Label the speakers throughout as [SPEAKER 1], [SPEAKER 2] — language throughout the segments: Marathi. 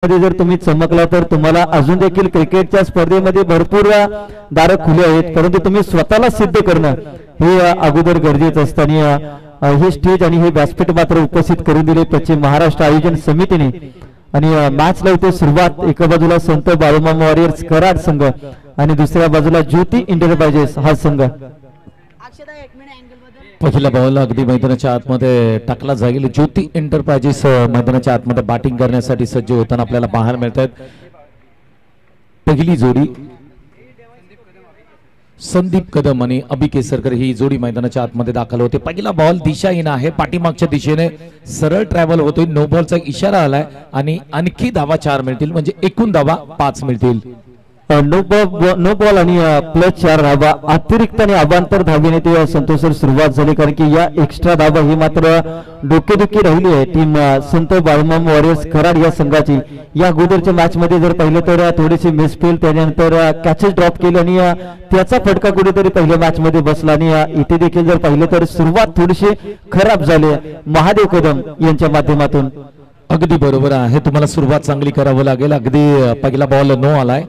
[SPEAKER 1] मध्ये जर तुम्ही चमकला तर तुम्हाला अजून देखील क्रिकेटच्या स्पर्धेमध्ये भरपूर दार खुले आहेत, परंतु तुम्ही स्वतःला सिद्ध करणं हे अगोदर गरजेचं असतं आणि हे स्टेज आणि हे व्यासपीठ मात्र उपस्थित करून दिले पश्चिम महाराष्ट्र आयोजन समितीने। आणि मॅच लावते सुरुवात एका बाजूला संत बाळूमामा वॉरियर्स कराड संघ आणि दुसऱ्या बाजूला ज्योती एंटरप्राइजेस हा संघ।
[SPEAKER 2] पहिला बॉल अगदी मैदानाच्या आतमध्ये टाकला जाईल। ज्योती एंटरप्राइजेस मैदानाच्या आतमध्ये बॅटिंग करण्यासाठी सज्ज होताना आपल्याला पाहायला मिळतात। पहिली जोडी संदीप कदम आणि अभि केसरकर ही जोडी मैदानाच्या आतमध्ये दाखल होते। पहिला बॉल दिशाहीन आहे, पाठीमागच्या दिशेने सरळ ट्रॅव्हल होतोय। नो बॉलचा इशारा आलाय आणि आणखी धावा 4 मिळतील, म्हणजे एकूण धावा 5 मिळतील।
[SPEAKER 1] नो बॉल आणि प्लस 4 धावा अतिरिक्त आणि अवांतर धावेने ते संतोषर सुरुवात झाली, कारण की या एक्स्ट्रा धावा ही मात्र डोकेदुखी राहिली आहे टीम संत बाळूमामा वॉरियर्स कराड या संघाची। या अगोदरच्या मॅच मध्ये जर पाहिलं तर थोडीशी मिसफील्ड, त्यानंतर कॅचेस ड्रॉप केले आणि त्याचा फटका कुठेतरी पहिल्या मॅच मध्ये बसला आणि इथे देखील जर पाहिलं तर सुरुवात थोडीशी खराब झाली महादेव कदम यांच्या माध्यमातून।
[SPEAKER 2] अगदी बरोबर आहे, तुम्हाला सुरुवात चांगली करावं लागेल। अगदी पहिला बॉल नो आलाय,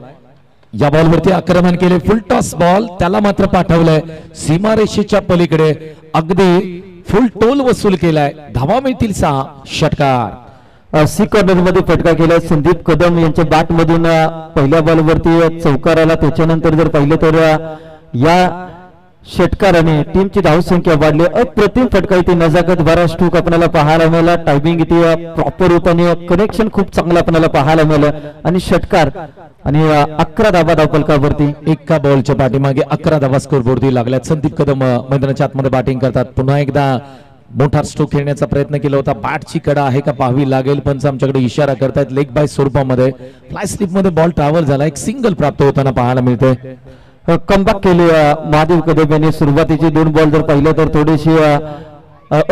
[SPEAKER 2] या बॉलवरती आक्रमण केले, फुल टॉस बॉल त्याला मात्र पाठवलंय सीमारेषेच्या पलीकडे, अगदी फुल टोल वसूल केलाय। धावा मिळतील 6, षटकार।
[SPEAKER 1] सी कॉर्नर मध्ये फटका केलाय संदीप कदम यांच्या बॅट मधून पहिल्या बॉलवरती चौकार आला। त्याच्यानंतर जर पाहिलं तर या षटकाराने टीमची धावसंख्या वाढली। अप्रतिम फटका इथे नजाकत भरा स्ट्रोक आपल्याला पाहायला मिळाला, टायमिंग इथे प्रॉपर होत आणि कनेक्शन खूप चांगलं आपल्याला पाहायला मिळालं आणि षटकार आणि 11 धावा धावफलकावरती।
[SPEAKER 2] एका बॉलच्या पाठीमागे 11 धावा स्कोरबोर्डवरती लागल्यात। संदीप कदम मैदानाच्या आतमध्ये बॅटिंग करतात। पुन्हा एकदा मोठा स्ट्रोक खेळण्याचा प्रयत्न केला होता, बॅटची कडा आहे का पाहावी लागेल। पंच आमच्याकडे इशारा करतायत लेग बाय स्वरूपामध्ये, फ्लाय स्लिप मध्ये बॉल ट्रॅव्हल झाला, एक सिंगल प्राप्त होताना पाहायला मिळते।
[SPEAKER 1] कमबॅक केले महादेव कदम यांनी। सुरुवातीचे 2 बॉल जर पाहिलं तर थोडेसे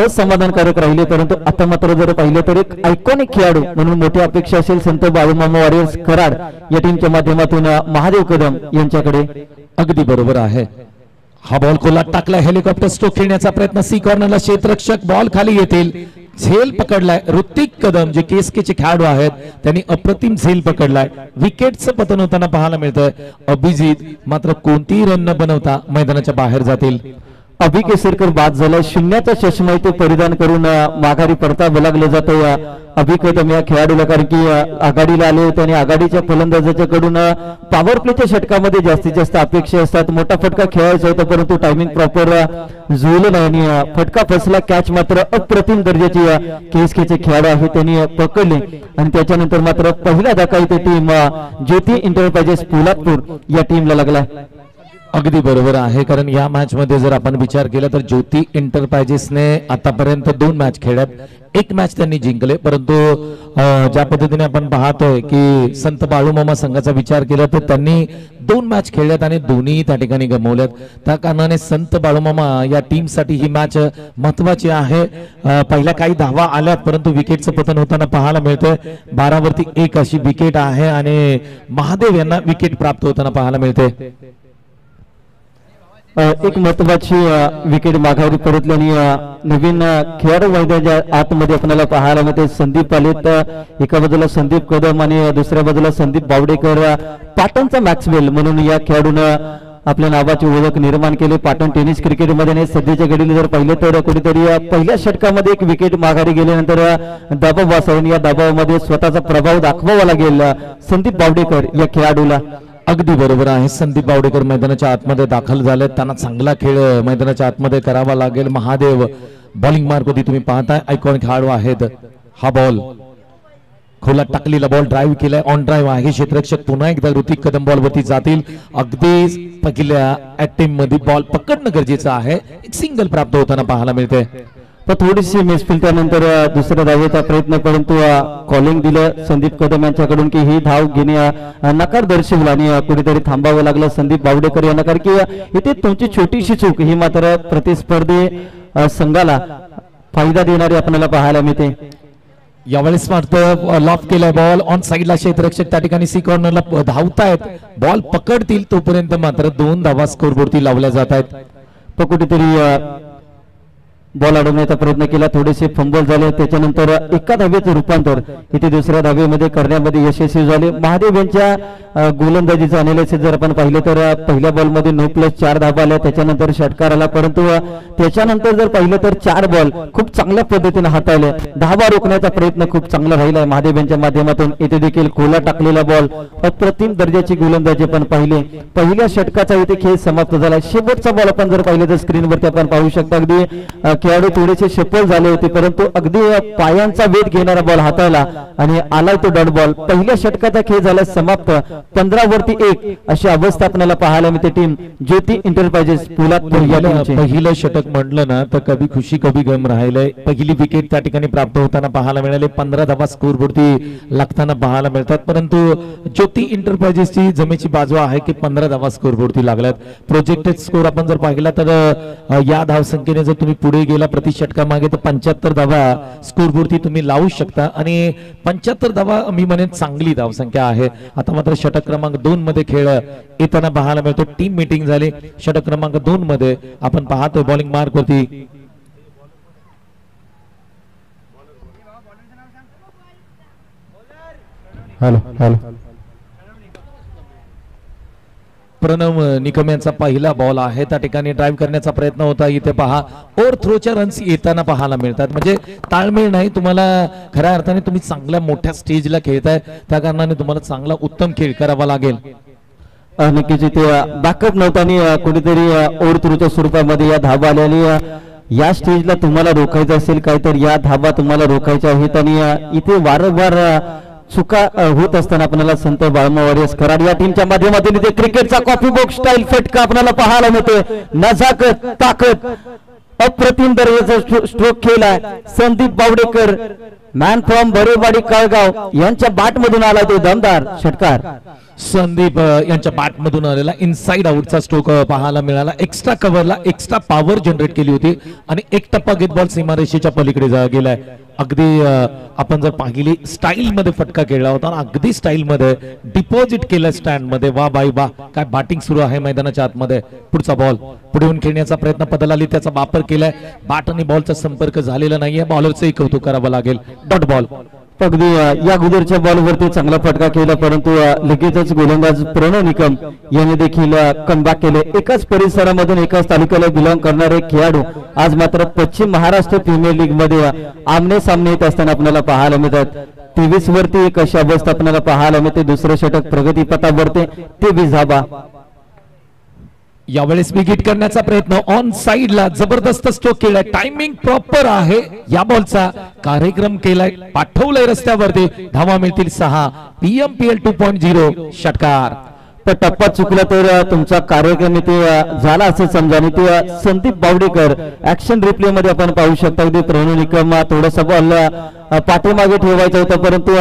[SPEAKER 1] असमाधानकारक राहिले, परंतु आता मात्र जर पाहिलं तर एक आयकॉनिक खेळाडू म्हणून मोठी अपेक्षा असेल संत बाळूमामा वॉरियर्स कराड या टीमच्या माध्यमातून महादेव कदम यांच्याकडे।
[SPEAKER 2] अगदी बरोबर आहे, हा बॉल खोलात टाकला, हेलिकॉप्टर स्ट्रोक खेळण्याचा प्रयत्न सी कॉर्नरला, क्षेत्ररक्षक बॉल खाली येतील, झेल पकडलाय ऋतिक कदम जे केसकेचे खेळाडू आहेत त्यांनी अप्रतिम झेल पकडलाय। विकेटचं पतन होताना पाहायला मिळतंय। अभिजित मात्र कोणतीही रन न बनवता मैदानाच्या बाहेर जातील।
[SPEAKER 1] अभि केसरकर बाद झाला, शून्याचा चष्मा इथे परिधान करून माघारी परतावं लागलं जातं अभि कदम या खेळाडूला, कारण की आघाडीला आले होते आणि आघाडीच्या फलंदाजाच्या कडून पॉवर प्लेच्या षटकामध्ये जास्तीत जास्त अपेक्षा असतात। मोठा फटका खेळायचा होता परंतु टायमिंग प्रॉपर जुळलं नाही आणि फटका फसला। कॅच मात्र अप्रतिम दर्जाची केसकेचे खेळाडू आहे त्यांनी पकडले आणि त्याच्यानंतर मात्र पहिला धक्का इथे टीम ज्योती एंटरप्राइजेस पोलादपूर या टीमला लागला।
[SPEAKER 2] अगदी बरोबर आहे, कारण या मॅच मध्ये जर आपण विचार केला तर ज्योती एंटरप्राइजेसने आतापर्यंत 2 मॅच खेळल्यात, 1 मॅच त्यांनी जिंकले, परंतु ज्या पद्धतीने आपण पाहतोय की संत बाळूमामा संघाचा विचार केला तर त्यांनी 2 मॅच खेळल्यात आणि दोन्ही त्या ठिकाणी गमावल्यात। त्या कारणाने संत बाळूमामा या टीम साठी ही मॅच महत्वाची आहे। पहिल्या काही धावा आल्यात परंतु विकेटचं पतन होताना पाहायला मिळतंय। 12 वरती 1 अशी विकेट आहे आणि महादेव यांना विकेट प्राप्त होताना पाहायला मिळते।
[SPEAKER 1] एक महत्वाची विकेट माघारी परतली आणि नवीन खेळाडू मैदानाच्या आतमध्ये आपल्याला पाहायला मिळते। संदीप आलेत, एका बाजूला संदीप कदम आणि दुसऱ्या बाजूला संदीप बावडेकर। पाटणचा मॅक्सवेल म्हणून या खेळाडूनं आपल्या नावाची ओळख निर्माण केली पाटण टेनिस क्रिकेटमध्ये। सध्याच्या घडीला जर पाहिलं तर कुठेतरी पहिल्या षटकामध्ये एक विकेट माघारी गेल्यानंतर दबाव वाचवून या दबावामध्ये स्वतःचा प्रभाव दाखवावा लागेल संदीप बावडेकर या खेळाडूला।
[SPEAKER 2] अगदी बरोबर आहे, संदीप बावडेकर मैदानाच्या आतमध्ये दाखल झाले, त्यांना चांगला खेळ मैदानाच्या आतमध्ये करावा लागेल। महादेव बॉलिंग मार्क होती तुम्ही पाहताय, आयकॉनिक खेळाडू आहेत। हा बॉल खोलात टाकलेला बॉल ड्राईव्ह केलाय, ऑन ड्राईव्ह आहे। क्षेत्ररक्षक पुन्हा एकदा ऋतिक कदम बॉल वरती जातील। अगदी पहिल्या अटेम्प्ट मध्ये बॉल पकडणं गरजेचं आहे, एक सिंगल प्राप्त होताना पाहायला मिळते।
[SPEAKER 1] पण थोडीशी मिसफील्ड त्यानंतर दुसऱ्या धावेचा प्रयत्न, परंतु कॉलिंग दिलं संदीप कदम यांच्याकडून की ही धाव घेणे नकार दर्शवला आणि कुठेतरी थांबावं लागलं संदीप बावडेकर यांना, कारण की इथे तुमची छोटीशी चूक ही मात्र प्रतिस्पर्धी संघाला फायदा देणारी आपल्याला पाहायला मिळते।
[SPEAKER 2] यावेळेस मात्र लॉफ केलाय बॉल ऑन साइडला, क्षेत्ररक्षक त्या ठिकाणी सी कॉर्नरला धावतायत, बॉल पकडतील तोपर्यंत मात्र 2 धावा स्कोरबोर्डवरती लावल्या जात आहेत।
[SPEAKER 1] तो कुठेतरी बॉल अडवण्याचा प्रयत्न केला, थोडेसे फंबल झाले, त्याच्यानंतर एका धावेचे रूपांतर इथे दुसऱ्या धावेमध्ये करण्यामध्ये यशस्वी झाले. महादेव यांच्या गोलंदाजीचं अनालिसिस जर आपण पाहिलं तर पहिल्या बॉलमध्ये 9+4 धावा आल्या, त्याच्यानंतर षटकार आला, परंतु त्याच्यानंतर जर पाहिलं तर 4 बॉल खूप चांगल्या पद्धतीने हाताळले. धावा रोखण्याचा प्रयत्न खूप चांगला राहिला महादेव यांच्या माध्यमातून. इथे देखील खोला टाकलेला बॉल, अप्रतिम दर्जाची गोलंदाजी आपण पाहिले. पहिल्या षटकाचा इथे खेळ समाप्त झाला. शेवटचा बॉल आपण जर पाहिलं तर स्क्रीनवरती आपण पाहू शकता अगदी खेळाडू थोडेसे सफल झाले होते, परंतु अगदी पायांचा वेध घेणारा बॉल हाताळला आणि आलाय तो डॉट बॉल. पहिल्या षटकाचा खेळ झाला समाप्त. 15-1 अशी अवस्था आपल्याला पाहायला मिळते. टीम ज्योती एंटरप्राइजेस पोलादपूर या टीमची.
[SPEAKER 2] पहिलं षटक म्हटलं ना तर कभी खुशी कभी गम राहिलंय. पहिली विकेट त्या ठिकाणी प्राप्त होताना पाहायला मिळाले. 15 धावा स्कोरवरती लागताना पाहायला मिळतात, परंतु ज्योती एंटरप्राइजेसची जमेची बाजू आहे की 15 धावा स्कोरवरती लागल्यात. प्रोजेक्टेड स्कोर आपण जर पाहिला तर या धावसंख्येने जर तुम्ही पुढे गेला प्रति षटकामागे तर 75 धावा स्कोरवरती तुम्ही लावू शकता आणि 75 धावा मी म्हणेन चांगली धावसंख्या आहे. आता मात्र षटक क्रमांक 2 मध्ये खेळ येताना पाहायला मिळतो. टीम मीटिंग झाली षटक क्रमांक 2 मध्ये. आपण पाहतोय बॉलिंग मार्क वरती प्रणव निकम यांचा पहिला बॉल आहे. त्या ठिकाणी ड्राईव्ह करण्याचा प्रयत्न होता. इथे पहा ओव्हर थ्रोच्या रन्स येताना पाहायला मिळतात. म्हणजे ताळमेळ नाही. तुम्हाला खऱ्या अर्थाने तुम्ही चांगल्या मोठ्या स्टेजला खेळताय, त्या कारणाने तुम्हाला चांगला उत्तम खेळ करावा लागेल.
[SPEAKER 1] नक्कीच इथे बॅकअप नव्हता आणि कुठेतरी ओव्हर थ्रोच्या स्वरूपामध्ये या धावा आलेली. या स्टेजला तुम्हाला रोखायचं असेल काय तर या धावा तुम्हाला रोखायच्या आहेत आणि इथे वारंवार चुका होत असताना आपल्याला संत बाळमा वॉरियर्स कराड या टीमच्या माध्यमातून इथे क्रिकेटचा कॉफी बॉक्स स्टाईल फटका आपल्याला पाहायला मिळतोय. नजाकत, ताकद, अप्रतिम दर्जाचा स्ट्रोक खेळलाय संदीप बावडेकर, मॅन फ्रॉम भरेवाडी काळगाव यांच्या बॅट मधून आला तो दमदार षटकार.
[SPEAKER 2] संदीप यांच्या बॅट मधून आलेला इनसाइड आउटचा स्ट्रोक पाहायला मिळाला. एक्स्ट्रा कव्हरला एक्स्ट्रा पॉवर जनरेट केली होती आणि एक टप्पा घेत बॉल सीमारेषेच्या पलीकडे गेलाय. अगदी आपण जर पाहिली स्टाईल मध्ये फटका खेळला होता, अगदी स्टाईल मध्ये डिपॉझिट केलं स्टँड मध्ये. वा बाई वा, काय बॅटिंग सुरू आहे मैदानाच्या आतमध्ये. पुढचा बॉल पुढे येऊन खेळण्याचा प्रयत्न पदलाली त्याचा वापर केलाय. बॅट आणि बॉलचा संपर्क झालेला नाहीये. बॉलरचंही कौतुक करावं लागेल. Dot ball.
[SPEAKER 1] अगदी या अगोदरच्या बॉलवरती चांगला फटका केला, परंतु लगेचच गोलंदाज प्रणव निकम यांनी देखील कमबॅक केले. एकाच परिसरामधून एकाच तालुक्याला बिलॉंग करणारे खेळाडू आज मात्र पश्चिम महाराष्ट्र प्रीमियर लीग मध्ये आमने सामने येत असताना आपल्याला पाहायला मिळतात. 23 वरती एक अशी अवस्था आपल्याला पाहायला मिळते. दुसरं षटक प्रगतीपथावरती 23 धावा.
[SPEAKER 2] यावेळेस विकेट करण्याचा प्रयत्न ऑन साइडला जबरदस्त स्ट्रोक केलाय. टायमिंग प्रॉपर आहे. या बॉलचा कार्यक्रम केलाय, पाठवलंय रस्त्यावरती. धावा मिळतील 6. PMPL 2.0 षटकार.
[SPEAKER 1] पण टप्पा चुकला तर तुमचा कार्यक्रम इथे झाला असं समजा. आणि ते संदीप बावडेकर ऍक्शन रिप्ले मध्ये आपण पाहू शकता. अगदी प्रणव निकम थोडासा बॉल पाठीमागे ठेवायचा होता, परंतु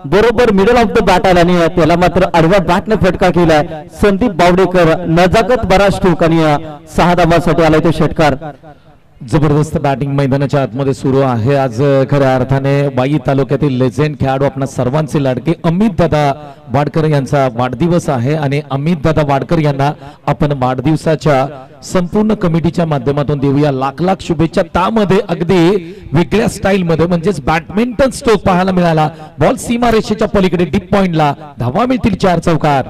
[SPEAKER 1] बरोबर मिडल ऑफ द बॅट आला आणि त्याला मात्र आडव्या बॅटने फटका केला. संदीप बावडेकर नजाकत बरा स्ट्रोक आणि 6 धावांसाठी आलाय तो षटकार.
[SPEAKER 2] जबरदस्त बॅटिंग मैदानाच्या आतमध्ये सुरू आहे. आज खऱ्या अर्थाने वाई तालुक्यातील लेजेंड खेळाडू आपल्या सर्वांचे लाडके अमित दादा वाडकर यांचा वाढदिवस आहे आणि अमित दादा वाडकर यांना आपण वाढदिवसाच्या संपूर्ण कमिटीच्या माध्यमातून देऊया लाख लाख शुभेच्छा. त्यामध्ये अगदी वेगळ्या स्टाईल मध्ये म्हणजेच बॅडमिंटन स्ट्रोक पाहायला मिळाला. बॉल सीमारेषेच्या पलीकडे डीप पॉइंटला. धावा मिळतील 4 चौकार.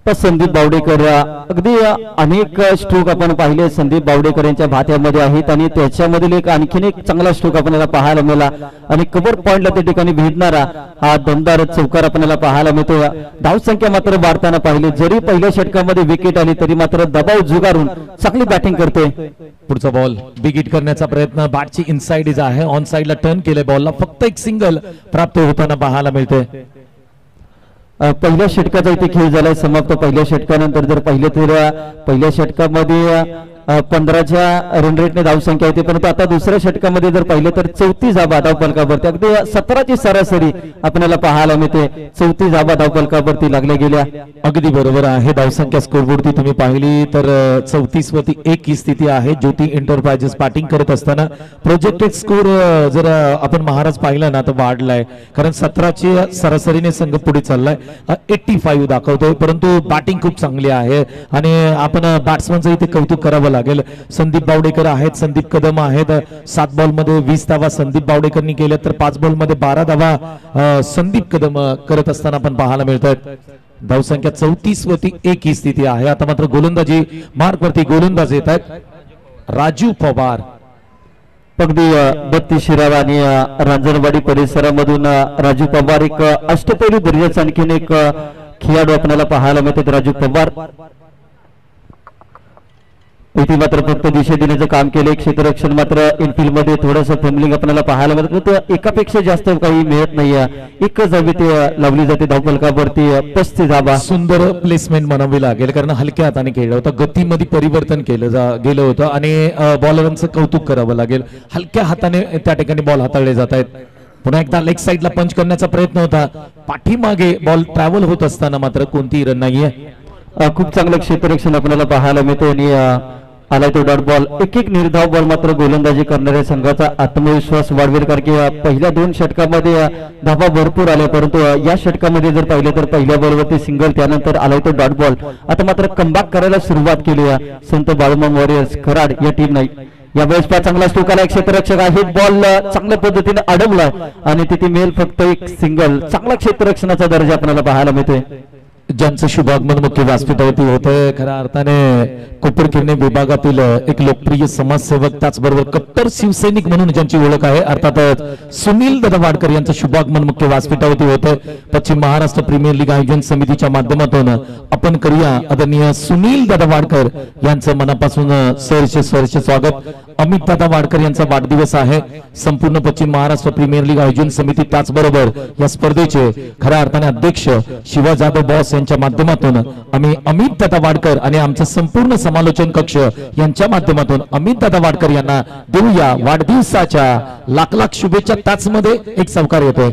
[SPEAKER 1] पण संदीप बावडेकर अगदी अनेक स्ट्रोक आपण पाहिले संदीप बावडेकर यांच्या भात्यामध्ये आहेत आणि त्याच्यामधील एक आणखीन एक चांगला स्ट्रोक आपल्याला पाहायला मिळाला आणि कव्हर पॉइंटला त्या ठिकाणी भेटणारा हा दमदार चौकार आपल्याला पाहायला मिळतो. धावसंख्या मात्र वाढताना पाहिले. जरी पहिल्या षटकामध्ये विकेट आली तरी मात्र दबाव झुगारून चांगली बॅटिंग करते.
[SPEAKER 2] पुढचा बॉल बिगिट करण्याचा प्रयत्न. बॅटची इनसाइड इज आहे. ऑन साइडला टर्न केले. बॉलला फक्त एक सिंगल प्राप्त होताना पाहायला मिळते.
[SPEAKER 1] पहिल्या षटकाचा इथे खेळ झालाय समाप्त. पहिल्या षटकानंतर जर पाहिले तर पहिल्या षटकामध्ये 15च्या रन रेटने धावसंख्या होती, परंतु आता दुसऱ्या षटकामध्ये जर पाहिलं तर 34 धावा धावफलकावरती. अगदी 17ची सरासरी आपल्याला पाहायला मिळते. 34 धावा धावफलकावरती लागल्या गेल्या.
[SPEAKER 2] अगदी बरोबर आहे. धावसंख्या स्कोरबोर्डती तुम्ही पाहिली तर 34 वरती 1 ही स्थिती आहे. ज्योती एंटरप्राइजेस बॅटिंग करत असताना प्रोजेक्टेड स्कोर जर आपण महाराज पाहिला ना तर वाढलाय, कारण 17ची सरासरीने संघ पुढे चाललाय. 85 दाखवतोय, परंतु बॅटिंग खूप चांगली आहे आणि आपण बॅट्समनचं इथे कौतुक करावं लागेल. संदीप बावडेकर आहेत, संदीप कदम आहेत. 7 बॉल मध्ये 20 धावा संदीप बावडेकरनी केल्या, तर 5 बॉल मध्ये 12 धावा संदीप कदम करत असताना आपण पाहायला मिळतात. धावसंख्या 34 वरती 1 ही स्थिती आहे. आता मात्र गोलंदाजी मार्क वरती गोलंदाज येत आहेत राजू पवार.
[SPEAKER 1] अगदी 32 शिराळा आणि रांजणवाडी परिसरामधून राजू पवार एक अष्टपैलू दर्जाचा आणखीन एक खेळाडू आपल्याला पाहायला मिळतात. राजू पवार इथे मात्र फक्त दिशा देण्याचं काम केले. क्षेत्ररक्षण मात्र इनफिल्ड मध्ये थोडंसं फॅमिलिंग आपल्याला पाहायला मिळत, तर एकापेक्षा जास्त काही मिळत नाहीये. एकच धावी ते लावली जाते धावफलकावरती 35 धावा.
[SPEAKER 2] सुंदर प्लेसमेंट म्हणावी लागेल, कारण हलक्या हाताने खेळलं होतं, गतीमध्ये परिवर्तन गेलं होतं आणि बॉलरांचं कौतुक करावं लागेल. हलक्या हाताने त्या ठिकाणी बॉल हाताळले जात आहेत. पुन्हा एकदा लेग साइडला पंच करण्याचा प्रयत्न होता, पाठीमागे बॉल ट्रॅव्हल होत असताना मात्र कोणतीही रन नाहीये.
[SPEAKER 1] खूप चांगलं क्षेत्ररक्षण आपल्याला पाहायला मिळते आणि आलाय तो डॉट बॉल. एक निर्धाव बॉल मात्र गोलंदाजी करणाऱ्या संघाचा आत्मविश्वास वाढवेल, कारण की पहिल्या 2 षटकामध्ये धावा भरपूर आल्या, परंतु या षटकामध्ये जर पाहिलं तर पहिल्या बॉलवरती सिंगल, त्यानंतर आलाय तो डॉट बॉल. आता मात्र कमबॅक करायला सुरुवात केली आहे संत बाळूमामा वॉरियर्स कराड या टीम नाही. यावेळेस चांगला स्ट्रोक आला क्षेत्ररक्षक आहे, बॉल चांगल्या पद्धतीने अडवलाय आणि तिथे मेल फक्त एक सिंगल. चांगला क्षेत्ररक्षणाचा दर्जा आपल्याला पाहायला मिळतोय.
[SPEAKER 2] ज्यांचं शुभागमन मुख्य व्यासपीठावरती होतं, खऱ्या अर्थाने कोपरखिरणे विभागातील एक लोकप्रिय समाजसेवक, त्याचबरोबर कट्टर शिवसैनिक म्हणून ज्यांची ओळख आहे, अर्थातच सुनील दादा वाडकर यांचं शुभागमन मुख्य व्यासपीठावरती होतं. पश्चिम महाराष्ट्र प्रीमियर लीग आयोजन समितीच्या माध्यमातून आपण करूया आदरणीय सुनील दादा वाडकर यांचं मनापासून सहर्ष स्वागत. अमित दादा वाडकर यांचा वाढदिवस आहे. संपूर्ण पश्चिम महाराष्ट्र प्रीमियर लीग आयोजन समिती, त्याचबरोबर या स्पर्धेचे खऱ्या अर्थाने अध्यक्ष शिवा जाधव बॉस यांच्या माध्यमातून आम्ही अमित दादा वाडकर आणि आमचा संपूर्ण समालोचन कक्ष यांच्या माध्यमातून अमित दादा वाडकर यांना देऊया वाढदिवसाच्या लाख लाख शुभेच्छा. त्याचमध्ये एक सहकार येतोय.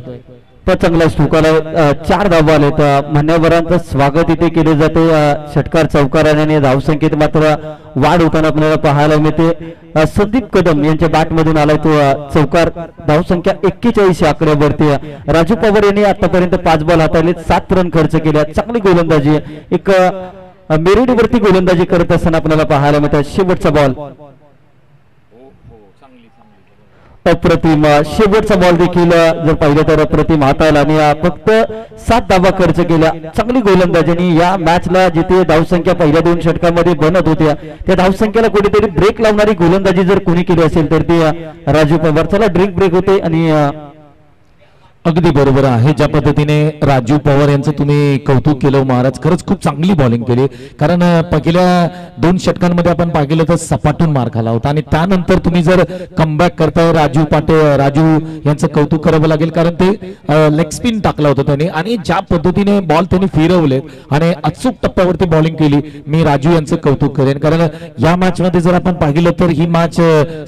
[SPEAKER 1] चांगला स्ट्रोकाला 4 धावा आलेत. मान्यवरांचं स्वागत इथे केले जाते. षटकार चौकाराने धावसंख्येत मात्र वाढ होताना आपल्याला पाहायला मिळते. संदीप कदम यांच्या बॅट मधून आलाय तो चौकार. धावसंख्या 41 आकड्यावरती. राजू पवार यांनी आतापर्यंत 5 बॉल हाताळले, 7 रन खर्च केल्या. चांगली गोलंदाजी, एक मेरिटवरती गोलंदाजी करत असताना आपल्याला पाहायला मिळतात. शेवटचा बॉल अप्रतिम. शेवटचा बॉल देखील जर पाहिलं तर अप्रतिम हाताळला आणि फक्त 7 धावा खर्च केल्या. चांगली गोलंदाजी आणि या मॅचला जिथे धावसंख्या पहिल्या 2 षटकामध्ये बनत होत्या, त्या धावसंख्येला कुठेतरी ब्रेक लावणारी गोलंदाजी जर कोणी केली असेल तर ती राजू पवार. चला ड्रिंक ब्रेक होते आणि
[SPEAKER 2] अगदी बरोबर आहे. ज्या पद्धतीने राजू पवार यांचं तुम्ही कौतुक केलं महाराज, खरंच खूप चांगली बॉलिंग केली. कारण पहिल्या 2 षटकांमध्ये आपण पाहिलं तर सपाटून मार खाला होता आणि त्यानंतर तुम्ही जर कमबॅक करताय राजू यांचं कौतुक करावं लागेल, कारण ते लेग स्पिन टाकला होता त्याने आणि ज्या पद्धतीने बॉल त्यांनी फिरवलेत आणि अचूक टप्प्यावरती बॉलिंग केली. मी राजू यांचं कौतुक करेन, कारण या मॅच मध्ये जर आपण पाहिलं तर ही मॅच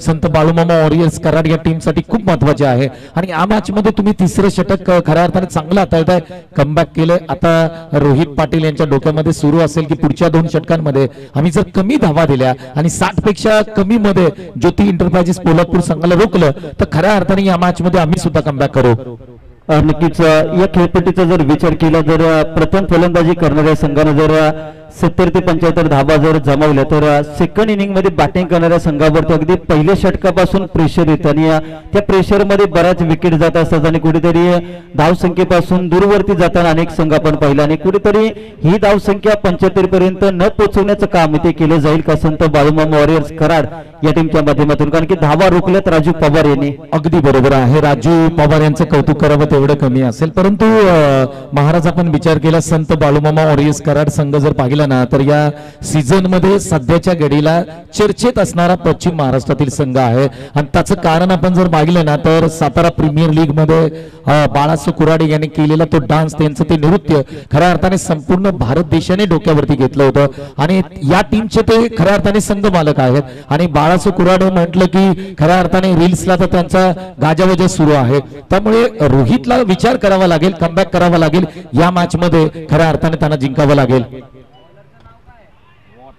[SPEAKER 2] संत बाळूमामा वॉरियर्स कराड या टीम साठी खूप महत्वाची आहे आणि या मॅच मध्ये तुम्ही तिसरं षटक खऱ्या अर्थाने चांगलं हाताळताय, कमबॅक केलंय. आता रोहित पाटील यांच्या डोक्यामध्ये सुरू असेल की पुढच्या 2 षटकांमध्ये आम्ही जर कमी धावा दिल्या आणि 60 पेक्षा कमी मध्ये ज्योती एंटरप्राइजेस पोलादपूर संघाला रोखलं तर खऱ्या अर्थाने या मॅच मध्ये आम्ही सुद्धा कमबॅक करू.
[SPEAKER 1] नक्कीच या खेळपट्टीचा जर विचार केला, जर प्रथम फलंदाजी करणाऱ्या संघाने जर 70 ते 75 धावा जर जमवल्या तर सेकंड इनिंग मध्ये बॅटिंग करणाऱ्या संघावरती अगदी पहिल्या षटकापासून प्रेशर येतं आणि त्या प्रेशर मध्ये बऱ्याच विकेट जात असतात आणि कुठेतरी धावसंख्येपासून दूरवरती जाताना अनेक संघ आपण पाहिलं आणि कुठेतरी ही धावसंख्या 75 पर्यंत न पोहोचवण्याचं काम इथे केलं जाईल का संत बाळूमामा वॉरियर्स कराड या टीमच्या माध्यमातून, कारण की धावा रोखल्यात राजू पवार यांनी.
[SPEAKER 2] अगदी बरोबर आहे. राजू पवार यांचं कौतुक करावं तेवढं कमी असेल, परंतु महाराज आपण विचार केला संत बाळूमामा वॉरियर्स कराड संघ जर पाहिला ना तर या सीझन मध्ये सध्याच्या घडीला चर्चेत असणारा पश्चिम महाराष्ट्रातील संघ आहे आणि त्याचं कारण आपण जर पाहिलं ना तर सातारा प्रीमियर लीग मध्ये बाळासो कुराडे यांनी केलेला तो डान्स, त्यांचं ते नृत्य खऱ्या अर्थाने संपूर्ण भारत देशाने डोक्यावरती घेतलं होतं आणि या टीमचे ते खऱ्या अर्थाने संघ मालक आहेत आणि बाळासो कुराडे म्हटलं की खऱ्या अर्थाने रील्सला तर त्यांचा गाजावाजा सुरू आहे. त्यामुळे रोहितला विचार करावा लागेल, कमबॅक करावा लागेल, या मॅच मध्ये खऱ्या अर्थाने त्यांना जिंकावं लागेल.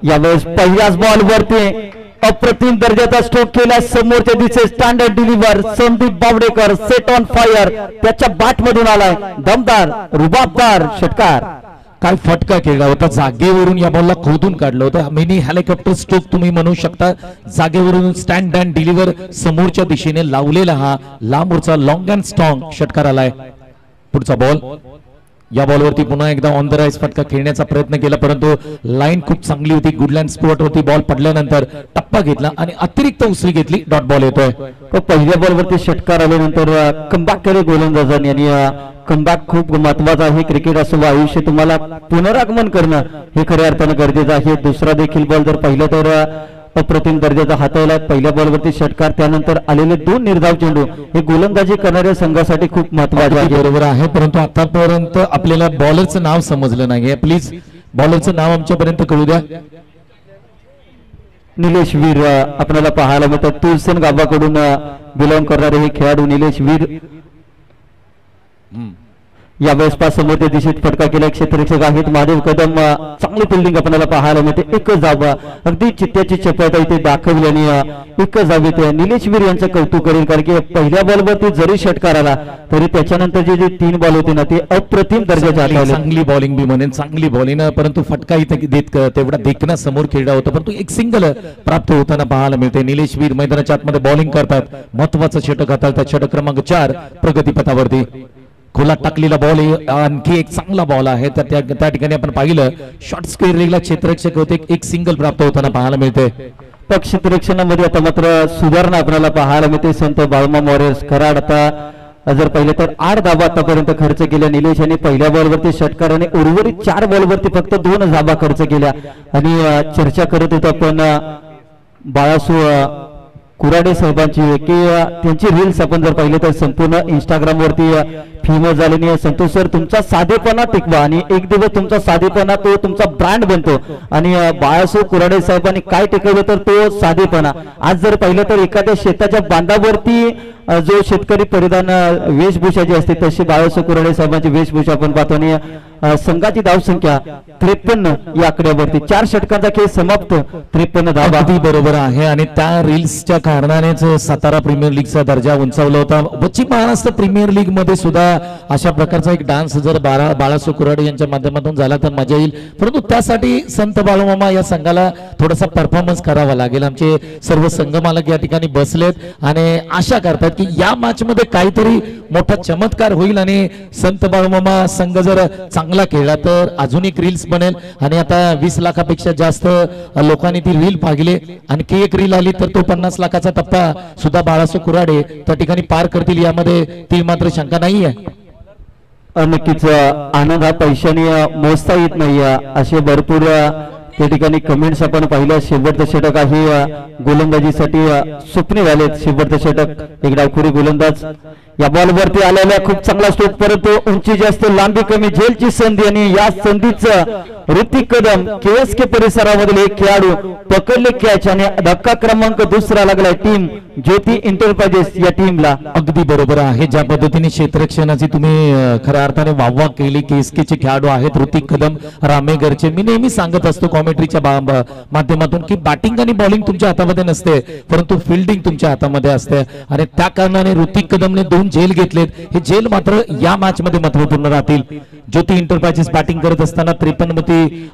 [SPEAKER 1] यावेळेस पहिल्याच बॉल वरती अप्रतिम दर्जाचा स्ट्रोक केला. समोरच्या दिशेस standard deliver Sandeep Bawdekar set on fire, त्याच्या बॅट मधून आलाय दमदार रुबाबदार षटकार.
[SPEAKER 2] काय फटका केला होता, जागेवरून या बॉलला खोदून काढलं होतं. मिनी हेलिकॉप्टर स्ट्रोक तुम्ही म्हणू शकता. जागेवरून स्टँड अँड डिलिव्हर समोरच्या दिशेने लावलेला हा लांबूरचा लॉंग अँड स्ट्रॉंग षटकार आलाय. पुढचा बॉल, या बॉलवरती पुन्हा एकदा ऑन द राईज फटका खेळण्याचा प्रयत्न केला, परंतु लाईन खूप चांगली होती. गुडलँड स्पॉट होती. बॉल पडल्यानंतर टप्पा घेतला आणि अतिरिक्त उसळी घेतली. डॉट बॉल येतोय.
[SPEAKER 1] पहिल्या बॉलवरती षटकार आल्यानंतर कमबॅक केले गोलंदाजांनी आणि कमबॅक खूप महत्वाचा आहे. क्रिकेट असो वा आयुष्य, तुम्हाला पुनरागमन करणं हे खऱ्या अर्थानं गरजेचं आहे. दुसरा देखील बॉल जर पहिलं तर अप्रतिम दर्जाचा हाताळला. पहिल्या बॉलवरती षटकार, त्यानंतर आलेले 2 निर्धाव चेंडू हे गोलंदाजी करणाऱ्या संघासाठी खूप महत्वाचे आहे.
[SPEAKER 2] बरोबर आहे, परंतु आतापर्यंत आपल्याला बॉलरचं नाव समजलं नाहीये. प्लीज बॉलरचं नाव आमच्यापर्यंत कळू द्या.
[SPEAKER 1] निलेश वीर आपल्याला पाहायला मिळतात. तुलसन गावाकडून बिलॉंग करणारे हे खेळाडू निलेश वीर यावेळेस पाच समोर ते दिशेत फटका केला. क्षेत्ररक्षक आहेत महादेव कदम. चांगली फिल्डिंग आपल्याला पाहायला मिळते. एकच धावा, अगदी चित्त्याची चपळता इथे दाखवली आणि एकच धावेत निलेश वीर यांचं कौतुक करेल, कारण की पहिल्या बॉलवरती जरी षटकार आला तरी त्याच्यानंतर जे 3 बॉल होते ना ते अप्रतिम दर्जाचे आले.
[SPEAKER 2] चांगली बॉलिंग बी म्हणेन, चांगली बॉलिंग, परंतु फटका इथे देत तेवढा देखना समोर खेळला होता, परंतु एक सिंगल प्राप्त होताना पाहायला मिळते. निलेश वीर मैदानाच्या आतमध्ये बॉलिंग करतात. महत्वाचं षटक हाताळतात. षटक क्रमांक 4 प्रगतीपथावरती. खोला टाकलेला बॉल, आणखी एक चांगला बॉल आहे. तर त्या ठिकाणी आपण पाहिलं शॉर्ट स्क्वेअर लेगला क्षेत्ररक्षक होते. एक सिंगल प्राप्त होताना पाहायला मिळते.
[SPEAKER 1] क्षेत्ररक्षणामध्ये आता मात्र सुधारणा आपल्याला पाहायला मिळते. संत बाळमा वॉरियर्स कराड आता जर पाहिलं तर 8 धावा आतापर्यंत खर्च केल्या निलेश यांनी पहिल्या बॉलवरती षटकार आणि उर्वरित 4 बॉलवरती फक्त 2 धावा खर्च केल्या. आणि चर्चा करत होतो आपण बाळासू कुराडे साहेबांची की त्यांची रील्स आपण जर पाहिले तर संपूर्ण इंस्टाग्राम वरती फेमस झालेली. संतोष सर, तुमचा साधेपणा टिकवा आणि एक दिवस तुमचा साधेपणा तो तुमचा ब्रँड बनतो. आणि बाळासो कुराडे साहेबांनी काय टिकवलं तर तो साधेपणा. आज जर पाहिलं तर एखाद्या शेताच्या बांधावरती जो शेतकरी परिधान वेशभूषा जी असते तशी बाळासो कुराडे साहेबांची वेशभूषा आपण पाहतो. आणि संघाची धावसंख्या 53 या आकड्यावरती 4 षटकांचा खेळ समाप्त. 53 धावा.
[SPEAKER 2] अगदी बरोबर आहे. आणि त्या रील्सच्या कारणानेच सातारा प्रीमियर लीगचा दर्जा उंचावला होता. पश्चिम महाराष्ट्र प्रीमियर लीग मध्ये सुद्धा अशा प्रकारचा एक डान्स जर बाळासो कुराडे यांच्या माध्यमातून झाला तर मजा येईल, परंतु त्यासाठी संत बाळूमामा या संघाला थोडासा परफॉर्मन्स करावा लागेल. आमचे सर्व संघ मालक या ठिकाणी बसलेत आणि आशा करतात की या मॅच मध्ये काहीतरी मोठा चमत्कार होईल आणि संत बाळूमामा संघ जर चांगला खेळला तर अजून एक रील्स बनेल. आणि आता 20 लाखापेक्षा जास्त लोकांनी ती रील पाहिली. आणखी एक रील आली तर तो 50 लाखाचा टप्पा सुद्धा बाळासो कुराडे त्या ठिकाणी पार करतील, यामध्ये ती मात्र शंका नाहीये.
[SPEAKER 1] नक्कीच आनंद हा पैशाने मोजता येत नाही असे भरपूर त्या ठिकाणी कमेंट्स आपण पाहिल्या. शेवटचं षटक आहे गोलंदाजीसाठी स्वप्ने झालेत. शेवटचं षटक एक डावखुरी गोलंदाज या बॉलवरती आलेला खूप चांगला स्ट्रोक, परंतु उंची जास्त लांबी कमी, झेलची संधी आणि या संधीचं ऋतिक कदम केएसके परिसरामधील एक खेळाडू पकडले कॅच आणि धक्का क्रमांक 2 लागलाय टीम ज्योती एंटरप्राइजेस या टीमला.
[SPEAKER 2] अगदी बरोबर आहे. ज्या पद्धतीने क्षेत्ररक्षणाची तुम्ही खऱ्या अर्थाने वाहवा केली. केएसकेचे खेळाडू आहेत ऋतिक कदम, रामेगरचे. मी नेहमी सांगत असतो कॉमेंट्रीच्या माध्यमातून की बॅटिंग आणि बॉलिंग तुमच्या हातामध्ये नसते, परंतु फिल्डिंग तुमच्या हातामध्ये असते. आणि त्या कारणाने ऋतिक कदमने 2 झेल घेतलेत. हे झेल मात्र या मॅच मध्ये महत्वपूर्ण राहतील. ज्योती एंटरप्राइजेस बॅटिंग करत असताना 53 मध्ये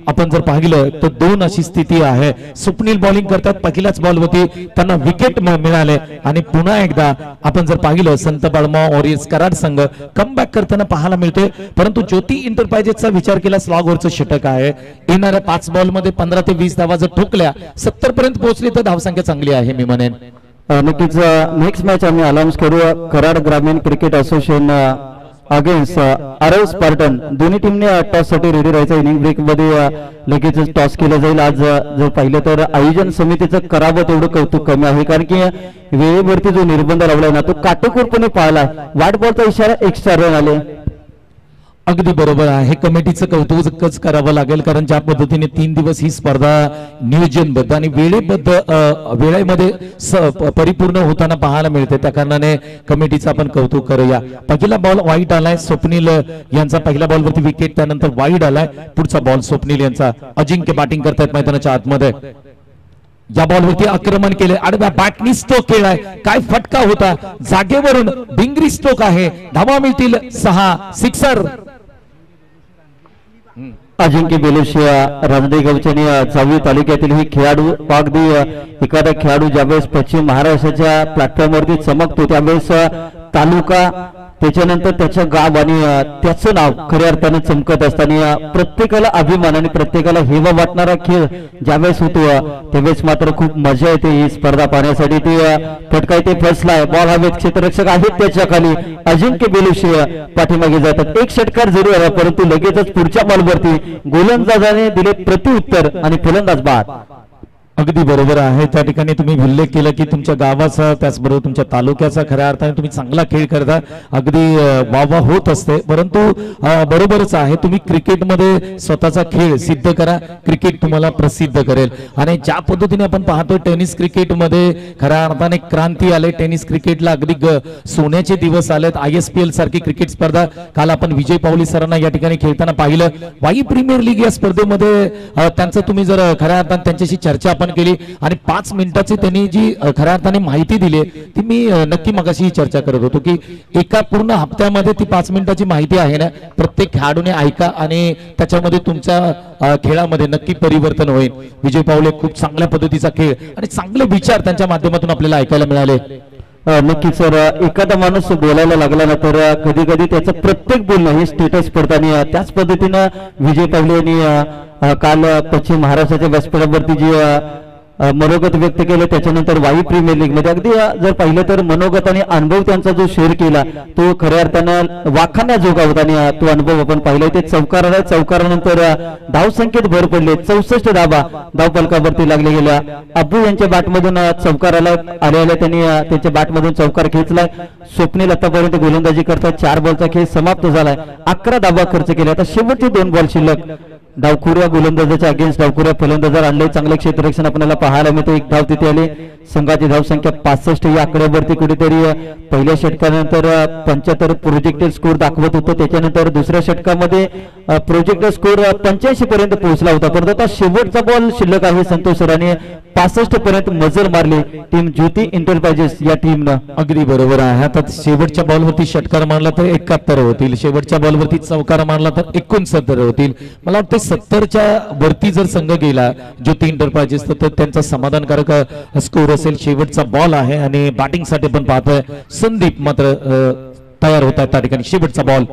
[SPEAKER 2] आपण जर पाहिलं तर 2 अशी स्थिती आहे. स्वप्नील बॉलिंग करतात. पहिल्याच बॉल वरती त्यांना विकेट मिळाले. आणि पुन्हा एकदा आपण जर पाहिलं संत बाळमा वॉरियर्स कराड संघ कमबॅक करताना पाहायला मिळते, परंतु ज्योती एंटरप्राइजेसचा विचार केला स्लॉगवरचं षटक आहे. येणाऱ्या 5 बॉल मध्ये 15 ते 20 धावा जर ठोकल्या, 70 पर्यंत पोहोचली तर धावसंख्या चांगली आहे मी म्हणेन.
[SPEAKER 1] नक्कीच नेक्स्ट मॅच आम्ही अनाउन्स करू. कराड ग्रामीण cricket association against Aarav Spartan. दोन्ही टीमने टॉस साठी रेडी राहायचं. इनिंग ब्रेक मध्ये लगेच टॉस केलं जाईल. आज जर पाहिलं तर आयोजन समितीचं करावं तेवढं कौतुक कमी आहे, कारण की वेळेवरती जो निर्बंध लावलाय ना तो काटेकोरपणे पाळलाय. वाट बॉलचा इशारा एक्स्ट्रा रन आले.
[SPEAKER 2] अगदी बरोबर आहे. कमिटीचं कौतुकच करावं लागेल, कारण ज्या पद्धतीने 3 दिवस ही स्पर्धा नियोजनबद्ध आणि वेळेमध्ये परिपूर्ण होताना पाहायला मिळते. त्या कारणाने कमिटीचं आपण कौतुक करूया. पहिला बॉल वाईट आलाय. स्वप्नील यांचा पहिल्या बॉलवरती विकेट, त्यानंतर वाईट आलाय. पुढचा बॉल स्वप्नील यांचा. अजिंक्य बॅटिंग करतायत मैदानाच्या आतमध्ये. या बॉलवरती आक्रमण केले. आडव्या बॅटनी स्ट्रोक केलाय. काय फटका होता. जागेवरून बिंगरी स्ट्रोक आहे. धावा मिळतील 6. सिक्सर.
[SPEAKER 1] अजिंक्य बेलुशिया राजदेगावचे आणि जावळी तालुक्यातील हे खेळाडू अगदी एखादा खेळाडू ज्यावेळेस पश्चिम महाराष्ट्राच्या प्लॅटफॉर्मवरती चमकतो त्यावेळेस तालुका त्याच्यानंतर त्याचं गाव आणि त्याचं नाव खऱ्या अर्थानं चमकत असताना प्रत्येकाला अभिमान आणि प्रत्येकाला हेवा वाटणारा खेळ ज्यावेळेस होतो त्यावेळेस मात्र खूप मजा येते ही स्पर्धा पाहण्यासाठी. ते फटकाय ते फसलाय बॉल हवेत क्षेत्ररक्षक आहेत त्याच्या खाली अजिंक्य बेलुशिया पाठीमागे जातात. एक षटकार जरूर आला परंतु लगेचच पुढच्या बॉलवरती गोलंदाजाने दिले प्रत्युत्तर आणि फलंदाज बाद.
[SPEAKER 2] अगदी बरोबर आहे. त्या ठिकाणी तुम्ही उल्लेख केला की तुमच्या गावाचा त्याचबरोबर तुमच्या तालुक्याचा खऱ्या अर्थाने तुम्ही चांगला खेळ करता, अगदी वाहवा होत असते. परंतु बरोबरच आहे, तुम्ही क्रिकेटमध्ये स्वतःचा खेळ सिद्ध करा, क्रिकेट तुम्हाला प्रसिद्ध करेल. आणि ज्या पद्धतीने आपण पाहतो टेनिस क्रिकेटमध्ये खऱ्या अर्थाने क्रांती आले. टेनिस क्रिकेटला अगदी सोन्याचे दिवस आलेत. ISPL सारखी क्रिकेट स्पर्धा काल आपण विजय पावली सरांना या ठिकाणी खेळताना पाहिलं. वाई प्रीमियर लीग या स्पर्धेमध्ये त्यांचं तुम्ही जर खऱ्या अर्थाने त्यांच्याशी चर्चा आपण केली आणि 5 मिनिटाची त्यांनी जी खऱ्या अर्थाने माहिती दिली ती मी नक्की मगाशी चर्चा करत होतो की एका पूर्ण हप्त्यामध्ये ती 5 मिनिटाची माहिती आहे ना, प्रत्येक खेळाडूने ऐका आणि त्याच्यामध्ये तुमच्या खेळामध्ये नक्की परिवर्तन होईल. विजय पावले खूप चांगल्या पद्धतीचा खेळ आणि चांगले विचार त्यांच्या माध्यमातून आपल्याला ऐकायला मिळाले.
[SPEAKER 1] नक्कीच सर, एखादा माणूस बोलायला लागला ना तर कधी कधी त्याचं प्रत्येक बोलणं हे स्टेटस पडताना त्याच पद्धतीनं विजय पावले यांनी काल पश्चिम महाराष्ट्राच्या व्यासपीठावरती जी मनोगत व्यक्त केलं त्याच्यानंतर वाई प्रीमियर लीग मध्ये अगदी जर पाहिलं तर मनोगत आणि अनुभव त्यांचा जो शेअर केला तो खऱ्या अर्थानं वाखाण्याजोगा होता आणि तो अनुभव आपण पाहिला. ते चौकारानंतर धावसंख्येत भर पडले. 64 धावा धावफलकावरती लागले गेल्या. अब्बू यांच्या बॅटमधून चौकाराला आलेल्या त्यांनी त्यांच्या बॅटमधून चौकार खेचलाय. स्वप्नील आतापर्यंत गोलंदाजी करतात. 4 बॉलचा खेळ समाप्त झालाय. 11 धावा खर्च केल्या. आता शेवटचे 2 बॉल शिल्लक. डावखुऱ्या गोलंदाजाच्या अगेन्स्ट डावखुऱ्या फलंदाजार आणले. चांगले क्षेत्ररक्षण आपल्याला पाहायला मिळते. 1 धाव तिथे आले. संघाची धावसंख्या 65 या आकड्यावरती कुठेतरी पहिल्या षटकानंतर 75 प्रोजेक्टेड स्कोर दाखवत होतं. त्याच्यानंतर दुसऱ्या षटकामध्ये प्रोजेक्टेड स्कोर 85 पर्यंत पोहोचला होता. परंतु आता शेवटचा बॉल शिल्लक आहे. संतोष सरांनी 65 पर्यंत मजल मारली टीम ज्योती एंटरप्राइजेस या टीमनं.
[SPEAKER 2] अगदी बरोबर आहे. आता शेवटच्या बॉलवरती षटकार मारला तर 71 होतील, शेवटच्या बॉलवरती चौकार मारला तर 69 होतील. मला वाटतं 70च्या वरती जर संघ गेला ज्योती एंटरप्राइजेस तर त्यांचा समाधानकारक स्कोर असेल. शेवटचा बॉल आहे आणि बॅटिंग साठी पण पाहतोय संदीप मात्र तयार होत आहे त्या ठिकाणी. शेवटचा बॉल,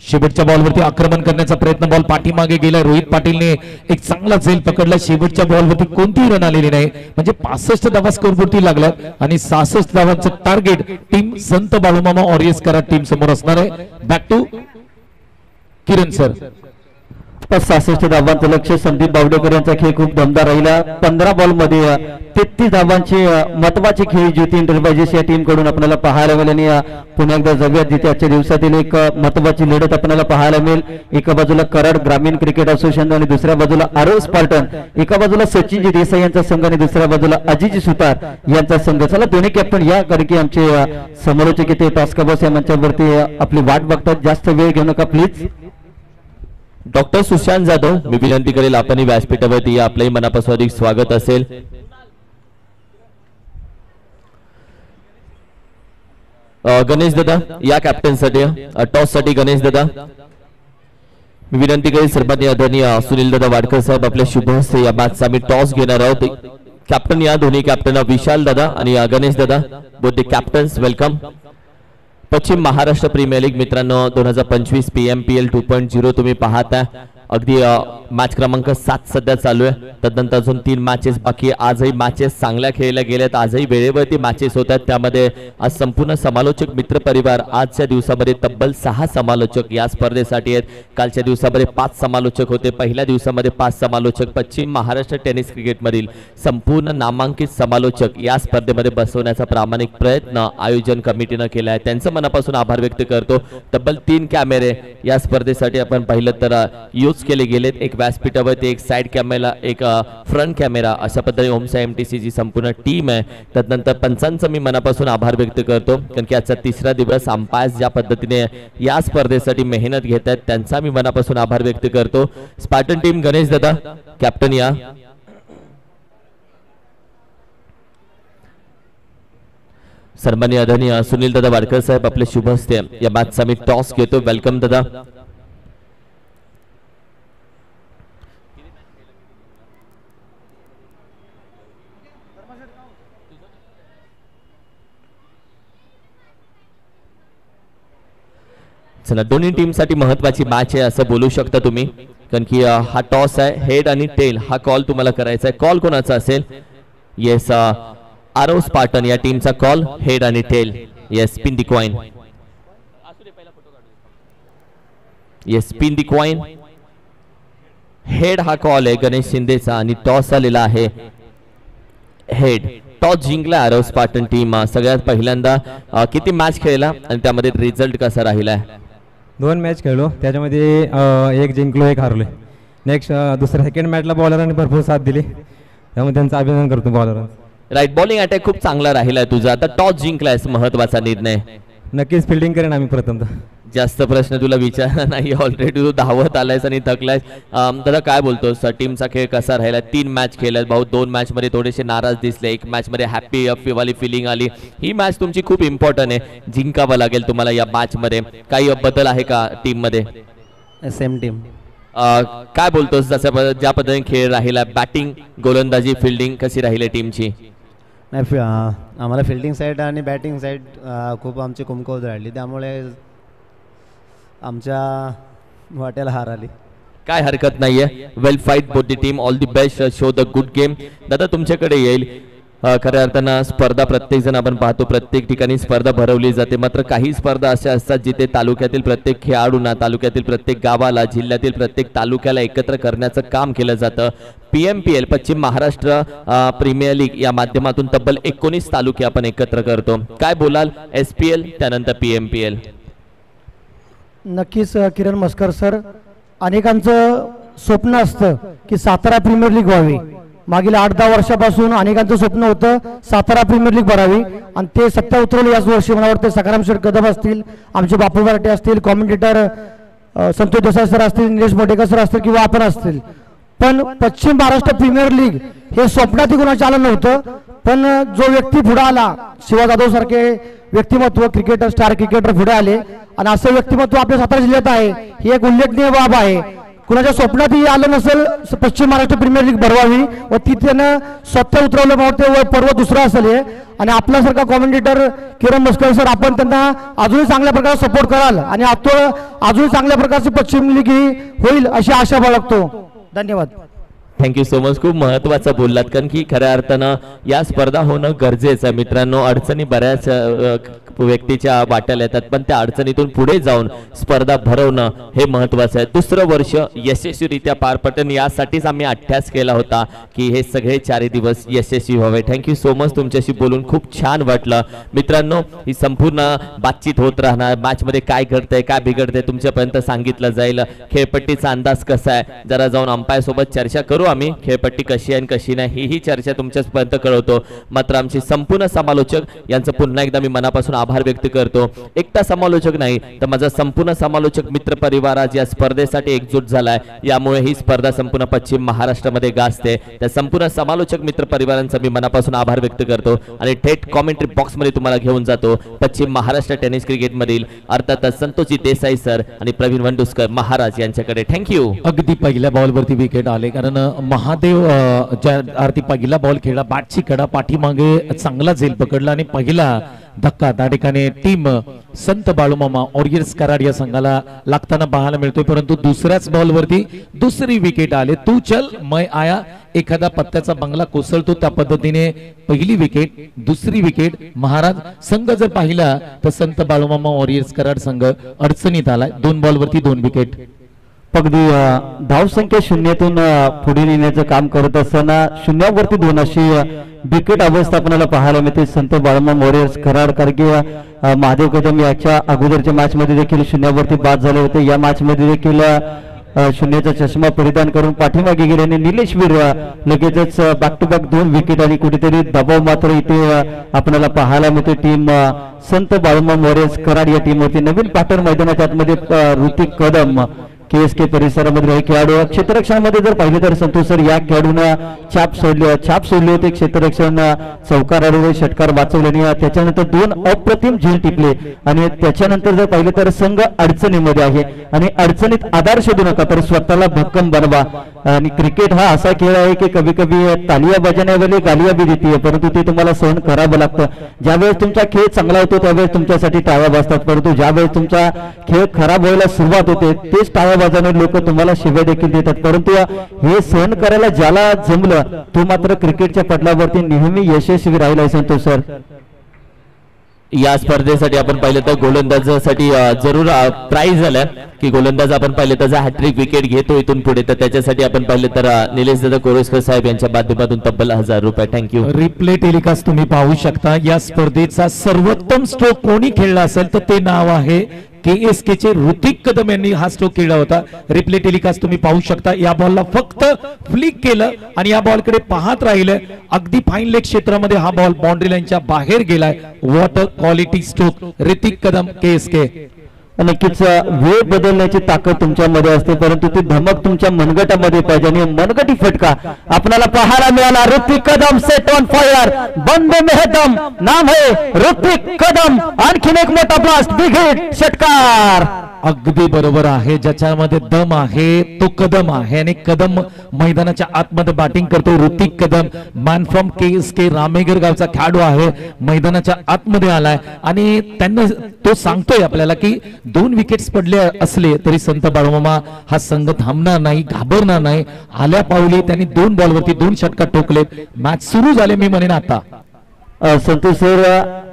[SPEAKER 2] शेवटच्या बॉलवरती आक्रमण करण्याचा प्रयत्न, बॉल पाठीमागे गेला. रोहित पाटीलने एक चांगला झेल पकडला. शेवटच्या बॉलवरती कोणतीही रन आलेली नाही, म्हणजे 65 धावा स्कोरवरती लागल्यात आणि 66 धावांचं टार्गेट टीम संत बाळूमामा ऑरियस करा टीम समोर असणार आहे. Back to Kiran sir.
[SPEAKER 1] 66 धावांचं लक्ष. संदीप बावडेकर यांचा खेळ खूप दमदार राहिला. 15 बॉल मध्ये 33 धावांचे महत्वाचे खेळ ज्योती एंटरप्राइजेस या टीम कडून आपल्याला पाहायला मिळेल. आणि पुन्हा एकदा जाऊयात जिथे आजच्या दिवसातील एक महत्वाची लढत आपल्याला पाहायला मिळेल. एका बाजूला कराड ग्रामीण क्रिकेट असोसिएशन आणि दुसऱ्या बाजूला आरव स्पार्टन. एका बाजूला सचिनजी देसाई यांचा संघ आणि दुसऱ्या बाजूला अजिज सुतार यांचा संघ. चला दोन्ही कॅप्टन या, कारण की आमचे समालोचक इथे टास्क बॉस या मंचावरती आपली वाट बघतात. जास्त वेळ घेऊ नका प्लीज.
[SPEAKER 3] डॉक्टर सुशांत जाधव, मी विनंती करेल आपण व्यासपीठावरती आपलंही मनापासून अधिक स्वागत असेल. गणेश दादा या कॅप्टन साठी टॉस साठी गणेश दादा. मी विनंती करेल सर्वांनी आदरणीय सुनील दादा वाडकर साहेब आपल्या शुभ हस्ते या मॅचचा आम्ही टॉस घेणार आहोत. कॅप्टन या दोन्ही कॅप्टन विशाल दादा आणि गणेश दादा, बोथ द कॅप्टन्स वेलकम. पश्चिम महाराष्ट्र प्रीमियर लीग मित्रांनो 2025 PMPL 2.0 तुम्ही पाहता. अगदी मॅच क्रमांक 7 सध्या चालू आहे. त्यानंतर अजून 3 मॅचेस बाकी. आजही मॅचेस चांगल्या खेळल्या गेल्यात. आजही वेळेवरती मॅचेस होतात. त्यामध्ये आज संपूर्ण समालोचक मित्र परिवार आजच्या दिवसामध्ये तब्बल 6 समालोचक या स्पर्धेसाठी आहेत. कालच्या दिवसामध्ये 5 समालोचक होते. पहिल्या दिवसामध्ये 5 समालोचक. पश्चिम महाराष्ट्र टेनिस क्रिकेटमधील संपूर्ण नामांकित समालोचक या स्पर्धेमध्ये बसवण्याचा प्रामाणिक प्रयत्न आयोजन कमिटीनं केला आहे. त्यांचं मनापासून आभार व्यक्त करतो. तब्बल 3 कॅमेरे या स्पर्धेसाठी आपण पाहिलं तर यूज केले गेलेत. एक व्यासपीठावरती, एक साइड कॅमेरा, एक फ्रंट कॅमेरा, अशा पद्धतीने ओमसा MTC ची संपूर्ण टीम आहे. त्यानंतर पंचांचं मी मनापासून आभार व्यक्त करतो, कारण की आजचा 3रा दिवस अंपायर्स ज्या पद्धतीने या स्पर्धेसाठी मेहनत घेत आहेत त्यांचा मी मनापासून आभार व्यक्त करतो. स्पार्टन टीम गणेश दादा कॅप्टन या. सन्माननीय आदरणीय सुनील दादा वाडकर साहेब आपले शुभ हस्ते या मॅचचा मी टॉस घेतो. वेलकम दादा. चला दोन्ही टीमसाठी महत्वाची मॅच आहे असं बोलू शकता तुम्ही, कारण की हा टॉस आहे, हेड आणि टेल हा कॉल तुम्हाला करायचा आहे. कॉल कोणाचा असेल? येस, आरव स्पार्टन या टीमचा कॉल, हेड आणि टेल. येस, स्पिन दी कॉइन. येस, स्पिन दी कॉइन. हेड हा कॉल आहे गणेश शिंदेचा आणि टॉस आलेला आहे हेड. टॉस जिंकला आरव स्पार्टन टीम. सगळ्यात पहिल्यांदा किती मॅच खेळला आणि त्यामध्ये रिझल्ट कसा राहिलाय?
[SPEAKER 4] 2 मॅच खेळलो, त्याच्यामध्ये एक जिंकलो, एक हारलो. नेक्स्ट दुसऱ्या सेकंड मॅचला बॉलरांनी भरपूर साथ दिली, त्यामुळे त्यांचं अभिनंदन करतो बॉलरांचं.
[SPEAKER 3] राईट, बॉलिंग अटॅक खूप चांगला राहिलाय तुझा. आता टॉस जिंकलाय, महत्वाचा निर्णय.
[SPEAKER 4] नक्कीच फिल्डिंग करेन आम्ही प्रथमतः.
[SPEAKER 3] जास्त प्रश्न तुला विचारला नाही, ऑलरेडी तू धावत आलायस आणि थकलायस. दादा काय बोलतोस, टीमचा खेळ कसा राहिला? 3 मॅच खेळल्यात भाऊ, 2 मॅच मध्ये थोडेसे नाराज दिसले, 1 मॅच मध्ये हॅपी वाली फिलिंग आली. ही मॅच तुमची खूप इम्पॉर्टंट आहे, जिंकावं लागेल तुम्हाला या मॅच मध्ये. काही बदल आहे का टीम मध्ये?
[SPEAKER 5] Same team.
[SPEAKER 3] काय बोलतोस, जसं ज्या पद्धतीने खेळ राहिला, बॅटिंग, गोलंदाजी, फिल्डिंग कशी राहिली टीमची?
[SPEAKER 5] नाही, आम्हाला फिल्डिंग साईड आणि बॅटिंग साईड खूप आमची कुमकुवत राहिली, त्यामुळे आमच्या वाट्याला हार आली.
[SPEAKER 3] काय हरकत नाहीये. Well fight both the team, all the best, show the good game. दादा तुमच्याकडे येईल. खऱ्या अर्थानं स्पर्धा प्रत्येक जण आपण पाहतो, प्रत्येक ठिकाणी स्पर्धा भरवली जाते, मात्र काही स्पर्धा अशा असतात जिथे तालुक्यातील प्रत्येक खेळाडूंना, तालुक्यातील प्रत्येक गावाला, जिल्ह्यातील प्रत्येक तालुक्याला एकत्र करण्याचं काम केलं जातं. PMPL पश्चिम महाराष्ट्र प्रीमियर लीग या माध्यमातून तब्बल 19 तालुके आपण एकत्र करतो. काय बोलाल? SPL त्यानंतर PMPL.
[SPEAKER 6] नक्कीच किरण मस्कर सर, अनेकांचं स्वप्न असतं की सातारा प्रीमियर लीग व्हावी. मागील 8-10 वर्षापासून अनेकांचं स्वप्न होतं सातारा प्रीमियर लीग भरावी, आणि ते सत्य उतरवलं याच वर्षी. मला वाटतं सकाराम शेठ कदम असतील, आमचे बापू बराटे असतील, कॉमेंटेटर संतोष देसाई सर असतील, निलेश मोटेकर सर असतील किंवा आपण असतील. पण पश्चिम महाराष्ट्र प्रीमियर लीग हे स्वप्नातही कोणाचं आलं नव्हतं. पण जो व्यक्ती पुढे आला, शिवा जाधव सारखे व्यक्तिमत्व, क्रिकेटर, स्टार क्रिकेटर पुढे आले, आणि असं व्यक्तिमत्व आपल्या सातारा जिल्ह्यात आहे, ही एक उल्लेखनीय बाब आहे. कुणाच्या स्वप्नातही आलं नसेल पश्चिम महाराष्ट्र प्रीमियर लीग भरवावी, व ती त्यानं स्वतः उतरवलं पावते, व पर्व दुसरा असेल. आणि आपल्यासारखा कॉमेंटेटर किरण मस्कर सर, आपण त्यांना अजूनही चांगल्या प्रकारे सपोर्ट कराल आणि अजूनही चांगल्या प्रकारची पश्चिम लीग ही होईल अशी आशा बाळगतो. धन्यवाद.
[SPEAKER 3] Thank you so much. खूप महत्वाचं बोललात, कारण की खऱ्या अर्थानं या स्पर्धा होणं गरजेचं आहे. मित्रांनो, अडचणी बऱ्याच व्यक्तीच्या वाट्याला येतात, पण त्या अडचणीतून पुढे जाऊन स्पर्धा भरवणं हे महत्वाचं आहे. दुसरं वर्ष यशस्वीरित्या पार पडणं, यासाठीच आम्ही अभ्यास केला होता की हे सगळे 4 दिवस यशस्वी व्हावे. Thank you so much. तुमच्याशी बोलून खूप छान वाटलं. मित्रांनो, ही संपूर्ण बातचीत होत राहणार. मॅच मध्ये काय घडतंय, काय बिघडतंय तुमच्यापर्यंत सांगितलं जाईल. खेळपट्टीचा अंदाज कसा आहे, जरा जाऊन अंपायर सोबत चर्चा करू आम्ही. खेळपट्टी कशी आहे आणि कशी नाही ही चर्चा तुमच्यापर्यंत कळवतो. मात्र आमचे संपूर्ण समालोचक यांचं पुन्हा एकदा मी मनापासून आभार व्यक्त करतो. एकटा समालोचक नाही तर माझा संपूर्ण समालोचक मित्र परिवार आज या स्पर्धेसाठी एकजूट झालाय, यामुळे ही स्पर्धा संपूर्ण पश्चिम महाराष्ट्रामध्ये गाजते. त्या संपूर्ण समालोचक मित्र परिवारांचा मी मनापासून आभार व्यक्त करतो आणि थेट कॉमेंट्री बॉक्स मध्ये तुम्हाला घेऊन जातो पश्चिम महाराष्ट्र टेनिस क्रिकेट मधील अर्थातच संतोषजी देसाई सर आणि प्रवीण वंडुस्कर महाराज यांच्याकडे. थँक्यू.
[SPEAKER 2] अगदी पहिल्या बॉलवरती विकेट आले, कारण महादेव ज्या आरती पहिला बॉल खेळला, बॅटची कडा पाठीमागे चांगला झेल पकडला आणि पहिला धक्का त्या ठिकाणी टीम संत बाळूमामा वॉरियर्स कराड या संघाला लागताना पाहायला मिळतोय. परंतु दुसऱ्याच बॉलवरती दुसरी विकेट आले. तू चल मैं आया, एखादा पत्त्याचा बंगला कोसळतो त्या पद्धतीने पहिली विकेट, दुसरी विकेट. महाराज संघ जर पाहिला तर संत बाळूमामा वॉरियर्स कराड संघ अडचणीत आलाय. 2 बॉलवरती 2 विकेट.
[SPEAKER 1] अगदी धावसंख्या शून्यातून पुढे नेण्याचं काम करत असताना 0वरती 2 अशी विकेट अवस्था आपल्याला पाहायला मिळते संत बाळूमामा वॉरियर्स कराड. कारण की महादेव कदम याच्या अगोदरच्या मॅच मध्ये देखील 0वरती बाद झाले होते. या मॅच मध्ये देखील 0चा चष्मा परिधान करून पाठीमागे गेल्याने निलेश वीर लगेचच बॅक टू बॅक 2 विकेट आणि कुठेतरी दबाव मात्र इथे आपल्याला पाहायला मिळते. टीम संत बाळूमामा वॉरियर्स कराड या टीम होती. नवीन पॅटर्न मैदानाच्या आतमध्ये ऋतिक कदम KSK परिसरामध्ये हे खेळाडू क्षेत्ररक्षणामध्ये जर पाहिले तर संतोष सर या खेळाडूंना छाप सोडली होती. क्षेत्ररक्षण चौकार आलेले षटकार वाचवल्याने त्याच्यानंतर 2 अप्रतिम झेल टिपले आणि त्याच्यानंतर जर पाहिले तर संघ अडचणीमध्ये आहे आणि अडचणीत आधार शोधू नका तर स्वतःला भक्कम बनवा. आणि क्रिकेट हा असा खेळ आहे की कभी कभी तालिया बजावण्यावेळी गालिया भी देते परंतु ते तुम्हाला सहन करावं लागतं. ज्यावेळेस तुमचा खेळ चांगला होतो त्यावेळेस तुमच्यासाठी टाळ्या वाजतात परंतु ज्यावेळेस तुमचा खेळ खराब व्हायला सुरुवात होते तेच टाळ्या वाजवणारे लोक तुम्हाला शिव्या देखील देतात. परंतु हे सहन करायला ज्याला जमलं तो मात्र क्रिकेटच्या पटलावरती नेहमी यशस्वी राहिला आहे संतोष सर.
[SPEAKER 3] या स्पर्धेसाठी आपण पाहिलं तर गोलंदाजासाठी जरूर प्राइज झालं की गोलंदाज आपण पाहिलं तर हॅट्रिक विकेट घेतो इथून पुढे तर त्याच्यासाठी आपण पाहिलं तर निलेश दादा कोरोस्कर साहेब यांच्या माध्यमातून तब्बल 1000 रुपये. थँक्यू.
[SPEAKER 2] रिप्ले टेलिकास्ट तुम्ही पाहू शकता. या स्पर्धेचा सर्वोत्तम स्ट्रोक कोणी खेळला असेल तर ते नाव आहे KSK चे ऋतिक कदम यांनी हा स्ट्रोक खेळला होता. रिप्ले टेलिकास्ट तुम्ही पाहू शकता. या बॉलला फक्त फ्लिक केलं आणि या बॉलकडे पाहत राहिले. अगदी फाईन लेग क्षेत्रामध्ये हा बॉल बाउंड्री लाईनच्या बाहेर गेलाय. What a quality stroke Hrithik Kadam KSK.
[SPEAKER 1] नक्कीच वेळ बदलण्याची ताकद तुमच्यामध्ये असते परंतु ती धमक तुमच्या मनगटामध्ये पाहिजे आणि मनगटी फटका आपल्याला पाहायला मिळाला. Hrithik Kadam set on fire बंदे में है दम नाम है ऋतिक कदम. आणखीन एक मोठा ब्लास्ट बिग हिट षटकार.
[SPEAKER 2] अगदी बरोबर आहे. ज्याच्यामध्ये दम आहे तो कदम आहे आणि कदम मैदानाच्या आतमध्ये बॅटिंग करतो. Hrithik Kadam man from KSK रामेगर गावचा खेळाडू आहे. मैदानाच्या आतमध्ये आलाय आणि त्यांना तो सांगतोय आपल्याला की 2 विकेट्स पडले असले तरी संत बाळूमामा हा संघ थांबणार नाही, घाबरणार नाही. आल्या पावली त्यांनी 2 बॉलवरती 2 षटकार टोकलेत. मॅच सुरू झाले मी म्हणेन आता.
[SPEAKER 1] संतोष सर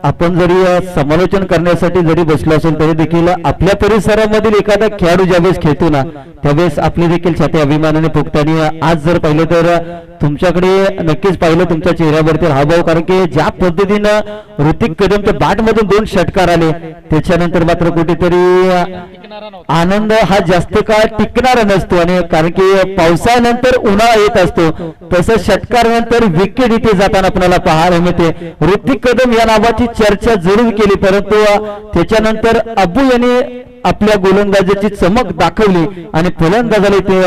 [SPEAKER 1] आपण जरी समालोचन करण्यासाठी जरी बसलो असेल तरी देखील आपल्या परिसरामधील एखादा खेळाडू ज्यावेळेस खेळतो ना त्यावेळेस आपली देखील छाती अभिमानाने फुगते. आणि आज जर पाहिलं तर तुमच्याकडे नक्कीच पाहिलं तुमच्या चेहऱ्यावरती हावभाव कारण की ज्या पद्धतीनं ऋतिक कदमच्या बॅट मधून 2 षटकार आले त्याच्यानंतर मात्र कुठेतरी आनंद हा जास्त काळ टिकणारा नसतो आणि कारण की पावसाळ्यानंतर उन्हाळा येत असतो तसं षटकारानंतर विकेट इथे जाताना आपल्याला पाहायला मिळते. ऋतिक कदम या नावाची चर्चा जरूर केली परंतु त्याच्यानंतर अबू यांनी आपल्या गोलंदाजीची चमक दाखवली आणि फलंदाजाला ते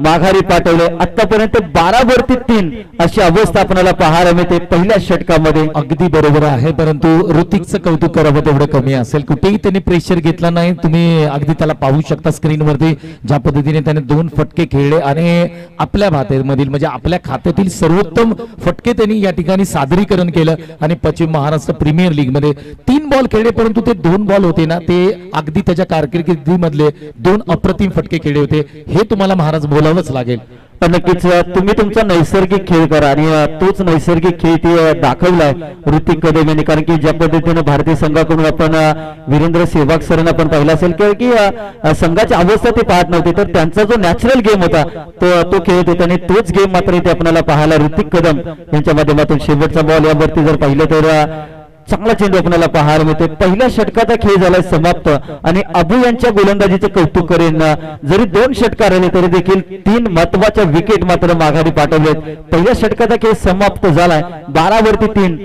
[SPEAKER 1] माघारी पाठवले. आतापर्यंत 12 वरती 3 अशी अवस्था आपल्याला पाहायला मिळते पहिल्या षटकामध्ये.
[SPEAKER 2] अगदी बरोबर आहे परंतु ऋतिकचं कौतुक करावं तेवढं कमी असेल. कुठेही त्यांनी प्रेशर घेतला नाही. तुम्ही अगदी त्याला पाहू शकता स्क्रीनवरती ज्या पद्धतीने त्याने 2 फटके खेळले आणि आपल्या भात्यामधील म्हणजे आपल्या खात्यातील सर्वोत्तम फटके त्यांनी या ठिकाणी सादरीकरण केलं. आणि पश्चिम महाराष्ट्र प्रीमियर लीग मध्ये 3 बॉल खेळले परंतु ते 2 बॉल होते ना ते अगदी त्याच्या कारकिर्दीमधले 2 अप्रतिम फटके खेळले होते. हे तुम्हाला महाराज बोलावंच लागेल.
[SPEAKER 1] नक्कीच तुम्ही तुमचा नैसर्गिक खेळ करा आणि तोच नैसर्गिक खेळ ते दाखवलाय ऋतिक कदम यांनी कारण की ज्या पद्धतीने भारतीय संघाकडून आपण वीरेंद्र सेहवाग सरांना आपण पाहिलं असेल की संघाची अवस्था ते पाहत नव्हते तर त्यांचा जो नॅचरल गेम होता तो खेळत होता आणि तोच गेम मात्र इथे आपल्याला पाहायला ऋतिक कदम यांच्या माध्यमातून शेवटचा बॉल यावरती जर पाहिलं तर चांगला चेंडू आपल्याला पाहायला मिळते. पहिल्या षटकाचा खेळ झालाय समाप्त आणि अबू यांच्या गोलंदाजीचे कौतुक करेन. जरी 2 षटकार आले तरी देखील 3 महत्वाच्या विकेट मात्र माघारी पाठवलेत. पहिल्या षटकाचा खेळ समाप्त झालाय 12 वरती 3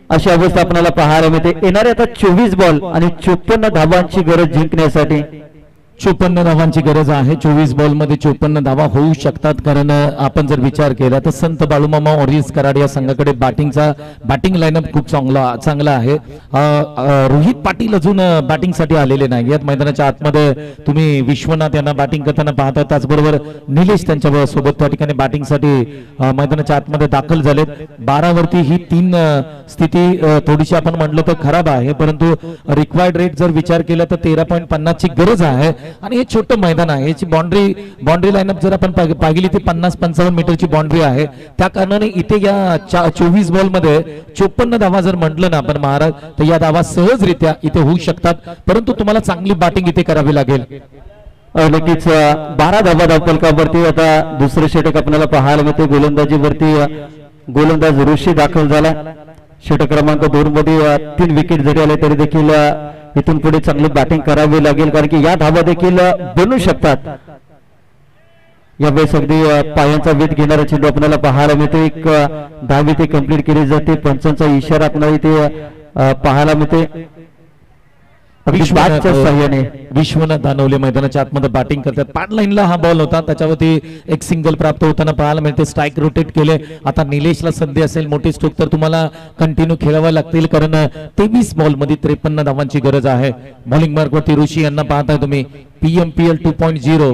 [SPEAKER 1] अशी अवस्था आपल्याला पाहायला मिळते. येणारे आता 24 बॉल आणि 54 धावांची गरज जिंकण्यासाठी.
[SPEAKER 2] 54 धावांची गरज आहे. 24 बॉल मध्ये 54 धावा होऊ शकतात कारण आपण जर विचार केला तर संत बाळूमामा ऑरिजिन्स कराड या संघाकडे बॅटिंग लाईनअप खूप चांगला आहे. रोहित पाटील अजून बॅटिंग साठी आलेले नाही आहेत. मैदानाच्या आतमध्ये तुम्ही विश्वनाथ यांना बॅटिंग करताना पाहता. त्याचबरोबर निलेश त्यांच्या सोबत त्या ठिकाणी बॅटिंग साठी मैदानाच्या आतमध्ये दाखल झालेत. 12 वरती ही 3 स्थिती थोडीशी आपण म्हटलं तर खराब आहे परंतु रिक्वायर्ड रेट जर विचार केला तर 13.50 ची गरज आहे. आणि हे छोटं मैदान आहे. याची बाउंड्री लाईनअप जर आपण पाहिली ती 50-55 मीटरची बाउंड्री आहे. त्या कारणाने इथे या 24 बॉल मध्ये 54 धावा जर म्हटलं ना आपण महाराज तर या धावा सहजरित्या इथे होऊ शकतात परंतु तुम्हाला चांगली बॅटिंग इथे करावी लागेल.
[SPEAKER 1] नक्कीच 12 धावा धावफलकावरती आता दुसरं षटक आपल्याला पाहायला मिळते. गोलंदाजीवरती गोलंदाज ऋषी दाखल झाला. षटक क्रमांक 2 मध्ये 3 विकेट जरी आले तरी देखील इथून पुढे चांगली बॅटिंग करावी लागेल कारण की या धावा देखील बनू शकतात. यावेळेस अगदी पायांचा वेध घेणारा चेंडू आपल्याला पाहायला मिळते. एक धाव इथे कंप्लीट केली जाते. पंचांचा इशारा आपल्याला इथे पाहायला मिळते. बॅटच्या साह्याने
[SPEAKER 2] विश्वनाथ दानवले मैदानाच्या आतमध्ये बॅटिंग करतात. पॅड लाईनला हा बॉल होता, त्याच्यावरती एक सिंगल प्राप्त होताना पाहायला मिळते. स्ट्राईक रोटेट केले. आता निलेशला संधी असेल मोठी स्ट्रोक तर तुम्हाला कंटिन्यू खेळावे लागतील, कारण 23 बॉल मध्ये 53 धावांची गरज आहे. बॉलिंग मार्कवरती ऋषी यांना पाहताय तुम्ही. PMPL 2.0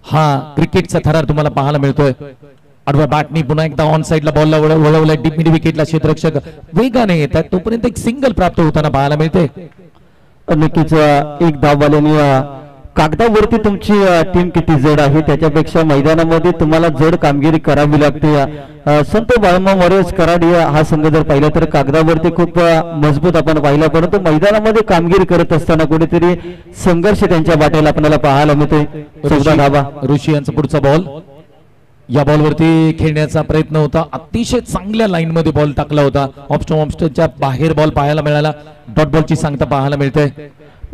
[SPEAKER 2] हा क्रिकेटचा थरार तुम्हाला पाहायला मिळतोय. आडव्या बॅटनी पुन्हा एकदा ऑन साइडला बॉलला वळवलाय. डीप मिड विकेटला क्षेत्ररक्षक वेगाने येतात, तोपर्यंत एक सिंगल प्राप्त होताना पाहायला मिळते.
[SPEAKER 1] नक्कीच एक धाववाल्याने कागदावरती तुमची टीम किती जड आहे त्याच्यापेक्षा मैदानामध्ये तुम्हाला जड कामगिरी करावी लागते. संत बाळमा वॉरियर्स कराड हा संघ जर पाहिला तर कागदावरती खूप मजबूत आपण पाहिला, परंतु मैदानामध्ये कामगिरी करत असताना कुठेतरी संघर्ष त्यांच्या वाटेला आपल्याला पाहायला मिळतोय. 14 धावा.
[SPEAKER 2] ऋषी यांचा पुढचा बॉल. या बॉलवरती खेळण्याचा प्रयत्न होता. अतिशय चांगल्या लाईन मध्ये बॉल टाकला होता. ऑफस्टोमच्या बाहेर बॉल पाहायला मिळाला. डॉट बॉलची सांगता पाहायला मिळते.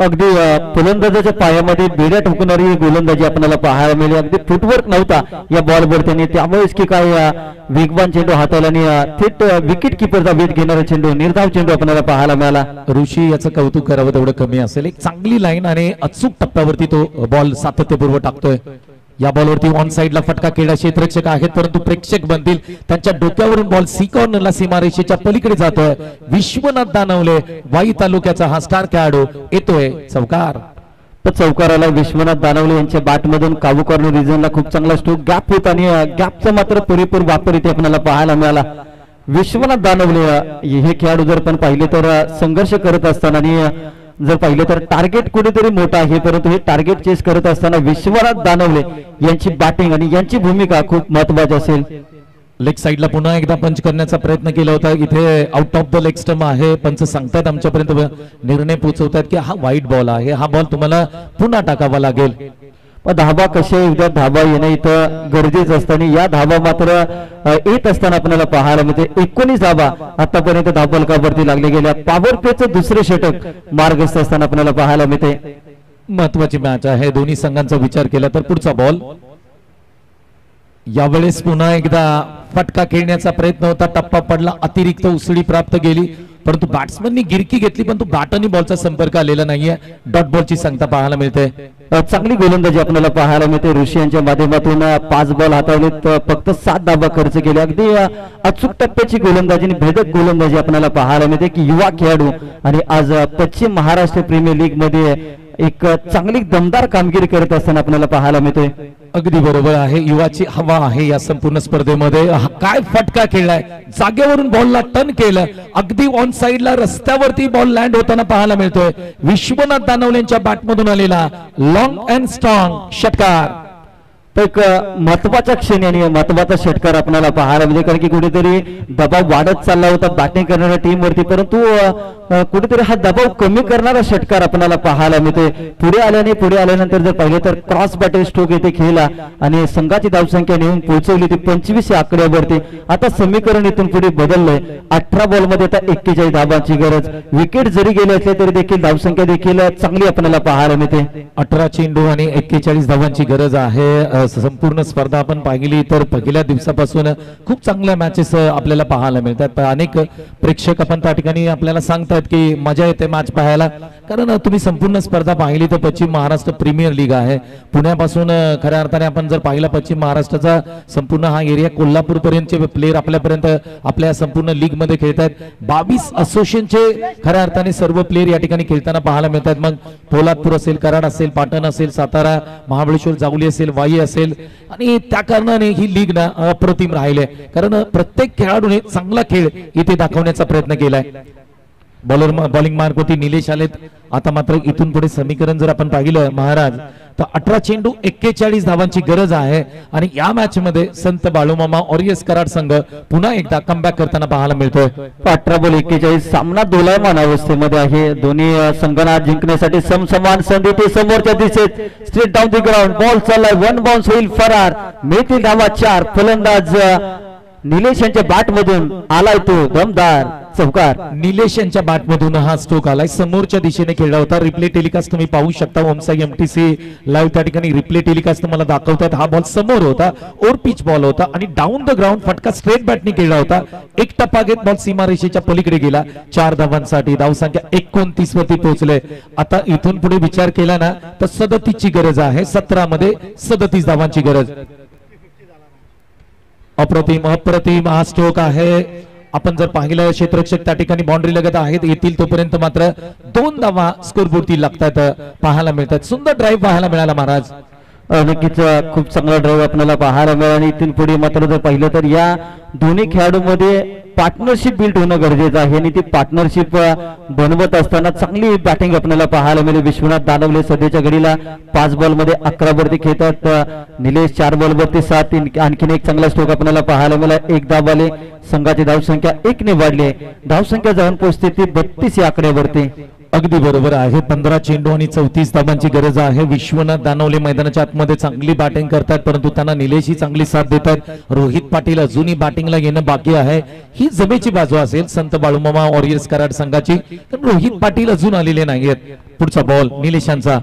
[SPEAKER 1] अगदी फलंदाजाच्या पायामध्ये बेड्या ठोकणारी गोलंदाजी आपल्याला पाहायला मिळेल. अगदी फुटवर्क नव्हता या बॉलवर त्यांनी, त्यामुळेच की काय वेगवान चेंडू हाताला आणि थेट विकेट किपरचा वेध घेणारा चेंडू, निर्धाव चेंडू आपल्याला पाहायला मिळाला.
[SPEAKER 2] ऋषी याचं कौतुक करावं तेवढं कमी असेल. एक चांगली लाईन आणि अचूक टप्प्यावरती तो बॉल सातत्यपूर्व टाकतोय. या बॉलवरती ऑन साइडला फटका केला. क्षेत्ररक्षक आहेत परंतु प्रेक्षक बनतील. त्यांच्या डोक्यावरून बॉल सी कॉर्नरला सीमारेषेच्या पलीकडे जातोय. विश्वनाथ दानवले वाई तालुक्याचा हा स्टार खेळाडू येतोय. चौकार.
[SPEAKER 1] तर चौकाराला विश्वनाथ दानवले यांच्या बॅटमधून काबू कॉर्नर रिजनला खूप चांगला स्ट्रोक गॅप होता आणि गॅपचा मात्र पुरेपूर वापर इथे आपल्याला पाहायला मिळाला. विश्वनाथ दानवले हे खेळाडू जर पण पाहिले तर संघर्ष करत असताना आणि जर पाहिलं तर टार्गेट कुठेतरी मोठा आहे, परंतु हे टार्गेट चेस करत असताना विश्वनाथ दानवले यांची बॅटिंग आणि यांची भूमिका खूप महत्वाची असेल.
[SPEAKER 2] लेग साइडला पुन्हा एकदा पंच करण्याचा प्रयत्न केला होता. इथे out of the leg stump आहे. पंच सांगतात आमच्यापर्यंत निर्णय पोहोचवतात की हा वाईट बॉल आहे, हा बॉल तुम्हाला पुन्हा टाकावा लागेल.
[SPEAKER 1] धाबा कसे उद्या धाबा येणं इथं गरजेचं असतं आणि या धाबा मात्र येत असताना आपल्याला पाहायला मिळते. 19 धाबा आतापर्यंत धावफलकावरती लागले गेल्या. पॉवर प्लेचं दुसरे षटक मार्गस्थ असताना आपल्याला पाहायला मिळते.
[SPEAKER 2] महत्वाची मॅच आहे. दोन्ही संघांचा विचार केला तर पुढचा बॉल. यावेळेस पुन्हा एकदा फटका खेळण्याचा प्रयत्न होता. टप्पा पडला. अतिरिक्त उसळी प्राप्त गेली, परंतु बॅट्समननी गिरकी घेतली पण बॅट आणि बॉलचा संपर्क आलेला नाहीये. डॉट बॉलची सांगता पाहायला मिळते.
[SPEAKER 1] चांगली गोलंदाजी आपल्याला पाहायला मिळते. ऋषी यांच्या माध्यमातून 5 बॉल हातावलेत, फक्त 7 धावा खर्च केले. अगदी अचूक टप्प्याची गोलंदाजी आणि भेदक गोलंदाजी आपल्याला पाहायला मिळते की युवा खेळाडू आणि आज पश्चिम महाराष्ट्र प्रीमियर लीग मध्ये एक चांगली दमदार कामगिरी करत असताना आपल्याला पाहायला मिळते.
[SPEAKER 2] अगदी बरोबर आहे. युवाची हवा आहे या संपूर्ण स्पर्धेमध्ये. काय फटका खेळलाय. जागेवरून बॉलला टर्न केलं. अगदी ऑन साइडला रस्त्यावरती बॉल लँड होताना पाहायला मिळतोय. विश्वनाथ दानवलेंच्या बॅटमधून आलेला लॉंग अँड स्ट्रॉंग षटकार.
[SPEAKER 1] एक महत्वाचा क्षण आणि महत्वाचा षटकार आपल्याला पाहायला मिळते, कारण की कुठेतरी दबाव वाढत चालला होता बॅटिंग करणाऱ्या टीम वरती, परंतु कुठेतरी हा दबाव कमी करणारा षटकार आपल्याला पाहायला मिळते. पुढे आल्यानंतर जर पाहिले तर क्रॉस बॅटर स्ट्रोक येथे खेळला आणि संघाची धावसंख्या नेऊन पोहोचवली ती 25 या आकड्यावरती. आता समीकरण इथून पुढे बदललंय. 18 बॉल मध्ये आता 41 धावांची गरज. विकेट जरी गेले असले तरी देखील धावसंख्या देखील चांगली आपल्याला पाहायला मिळते.
[SPEAKER 2] 18 चेंडू आणि 41 धावांची गरज आहे. संपूर्ण स्पर्धा आपण पाहिली तर पहिल्या दिवसापासून खूप चांगल्या मॅचेस आपल्याला पाहायला मिळतात. अनेक प्रेक्षक आपण त्या ठिकाणी आपल्याला सांगतात की मजा येते मॅच पाहायला, कारण तुम्ही संपूर्ण स्पर्धा पाहिली तर पश्चिम महाराष्ट्र प्रीमियर लीग आहे. पुण्यापासून खऱ्या अर्थाने आपण जर पाहिला पश्चिम महाराष्ट्राचा संपूर्ण हा एरिया कोल्हापूर पर्यंतचे प्लेयर आपल्यापर्यंत आपल्या संपूर्ण लीग मध्ये खेळतात. 22 असोसिएशनचे खऱ्या अर्थाने सर्व प्लेयर या ठिकाणी खेळताना पाहायला मिळतात. मग पोलादपूर असेल, कराड असेल, पाटण असेल, सातारा, महाबळेश्वर, जावली असेल, वाई असेल, आणि त्या कारणाने ही लीग ना अप्रतिम राहिले, कारण प्रत्येक खेळाडूने चांगला खेळ इथे दाखवण्याचा प्रयत्न केलाय. बॉलिंग मार्क होती निलेश आलेत. आता मात्र इथून पुढे समीकरण जर आपण पाहिलं महाराज तर 18 चेंडू 41 धावांची गरज आहे आणि या मॅच मध्ये संत बाळूमामा वॉरियर्स कराड संघ पुन्हा एकदा कमबॅक करताना पाहायला मिळतोय.
[SPEAKER 1] 18 बॉल 41. सामना दोलायमान अवस्थेमध्ये आहे. दोन्ही संघांना जिंकण्यासाठी समसमान संधी ते समोरच्या दिशेत straight down the ground. Ball चाललाय. 1 बाउन्स होईल फरार. मिळतील धावा 4. फलंदाज निलेश यांच्या बॅट मधून आलाय तो दमदार चौकार.
[SPEAKER 2] निलेश यांच्या बॅटमधून हा स्ट्रोक आलाय. समोरच्या दिशेने खेळला होता. रिप्ले टेलिकास्ट तुम्ही पाहू शकता. ओमसाई एमटीसी लाईव्ह त्या ठिकाणी रिप्ले टेलिकास्ट तुम्हाला दाखवतात. हा बॉल समोर होता, ओव्हर पिच बॉल होता आणि डाऊन द ग्राउंड फटका स्ट्रेट बॅटने खेळला होता. एक टप्पा घेत बॉल सीमारेषेच्या पलीकडे गेला. 4 धावांसाठी धावसंख्या 29 वरती पोहोचले. आता इथून पुढे विचार केला ना तर 37 ची गरज आहे. 17 मध्ये 37 धावांची गरज. अप्रतिम अप्रतिम हा स्ट्रोक आहे. आपण जर पाहिलं क्षेत्ररक्षक त्या ठिकाणी बाउंड्री लगत आहेत. येतील तोपर्यंत मात्र 2 धावा स्कोरबोर्डती लागतात पाहायला मिळतात. सुंदर ड्राईव्ह पाहायला मिळाला महाराज.
[SPEAKER 1] नक्कीच खूप चांगला ड्राईव्ह आपल्याला पाहायला मिळाला. आणि इथून पुढे मात्र जर पाहिलं तर या दोन्ही खेळाडूंमध्ये पार्टनरशिप बिल्ड होणं गरजेचं आहे आणि ती पार्टनरशिप बनवत असताना चांगली बॅटिंग आपल्याला पाहायला मिळेल. विश्वनाथ दानवले सध्याच्या घडीला 5 बॉलमध्ये 11 वरती खेळतात. निलेश 4 बॉलवरती 7. आणखीन एक चांगला स्ट्रोक आपल्याला पाहायला मिळाला. 1 धाव आले. संघाची धावसंख्या 1 ने वाढली आहे. धावसंख्या जाऊन पोहोचते ती 32 या आकड्यावरती.
[SPEAKER 2] अगदी बरोबर आहे. 15 चेंडू आणि 34 धावांची गरज आहे. विश्वनाथ दानवले मैदानाच्या आतमध्ये चांगली बॅटिंग करतात परंतु त्यांना निलेश ही चांगली साथ देतात. रोहित पाटील अजूनही बॅटिंगला घेणं बाकी आहे. ही जमेची बाजू असेल संत बाळूमामा वॉरियर्स कराड संघाची. तर रोहित पाटील अजून आलेले नाहीयेत. पुढचा बॉल निलेशांचा.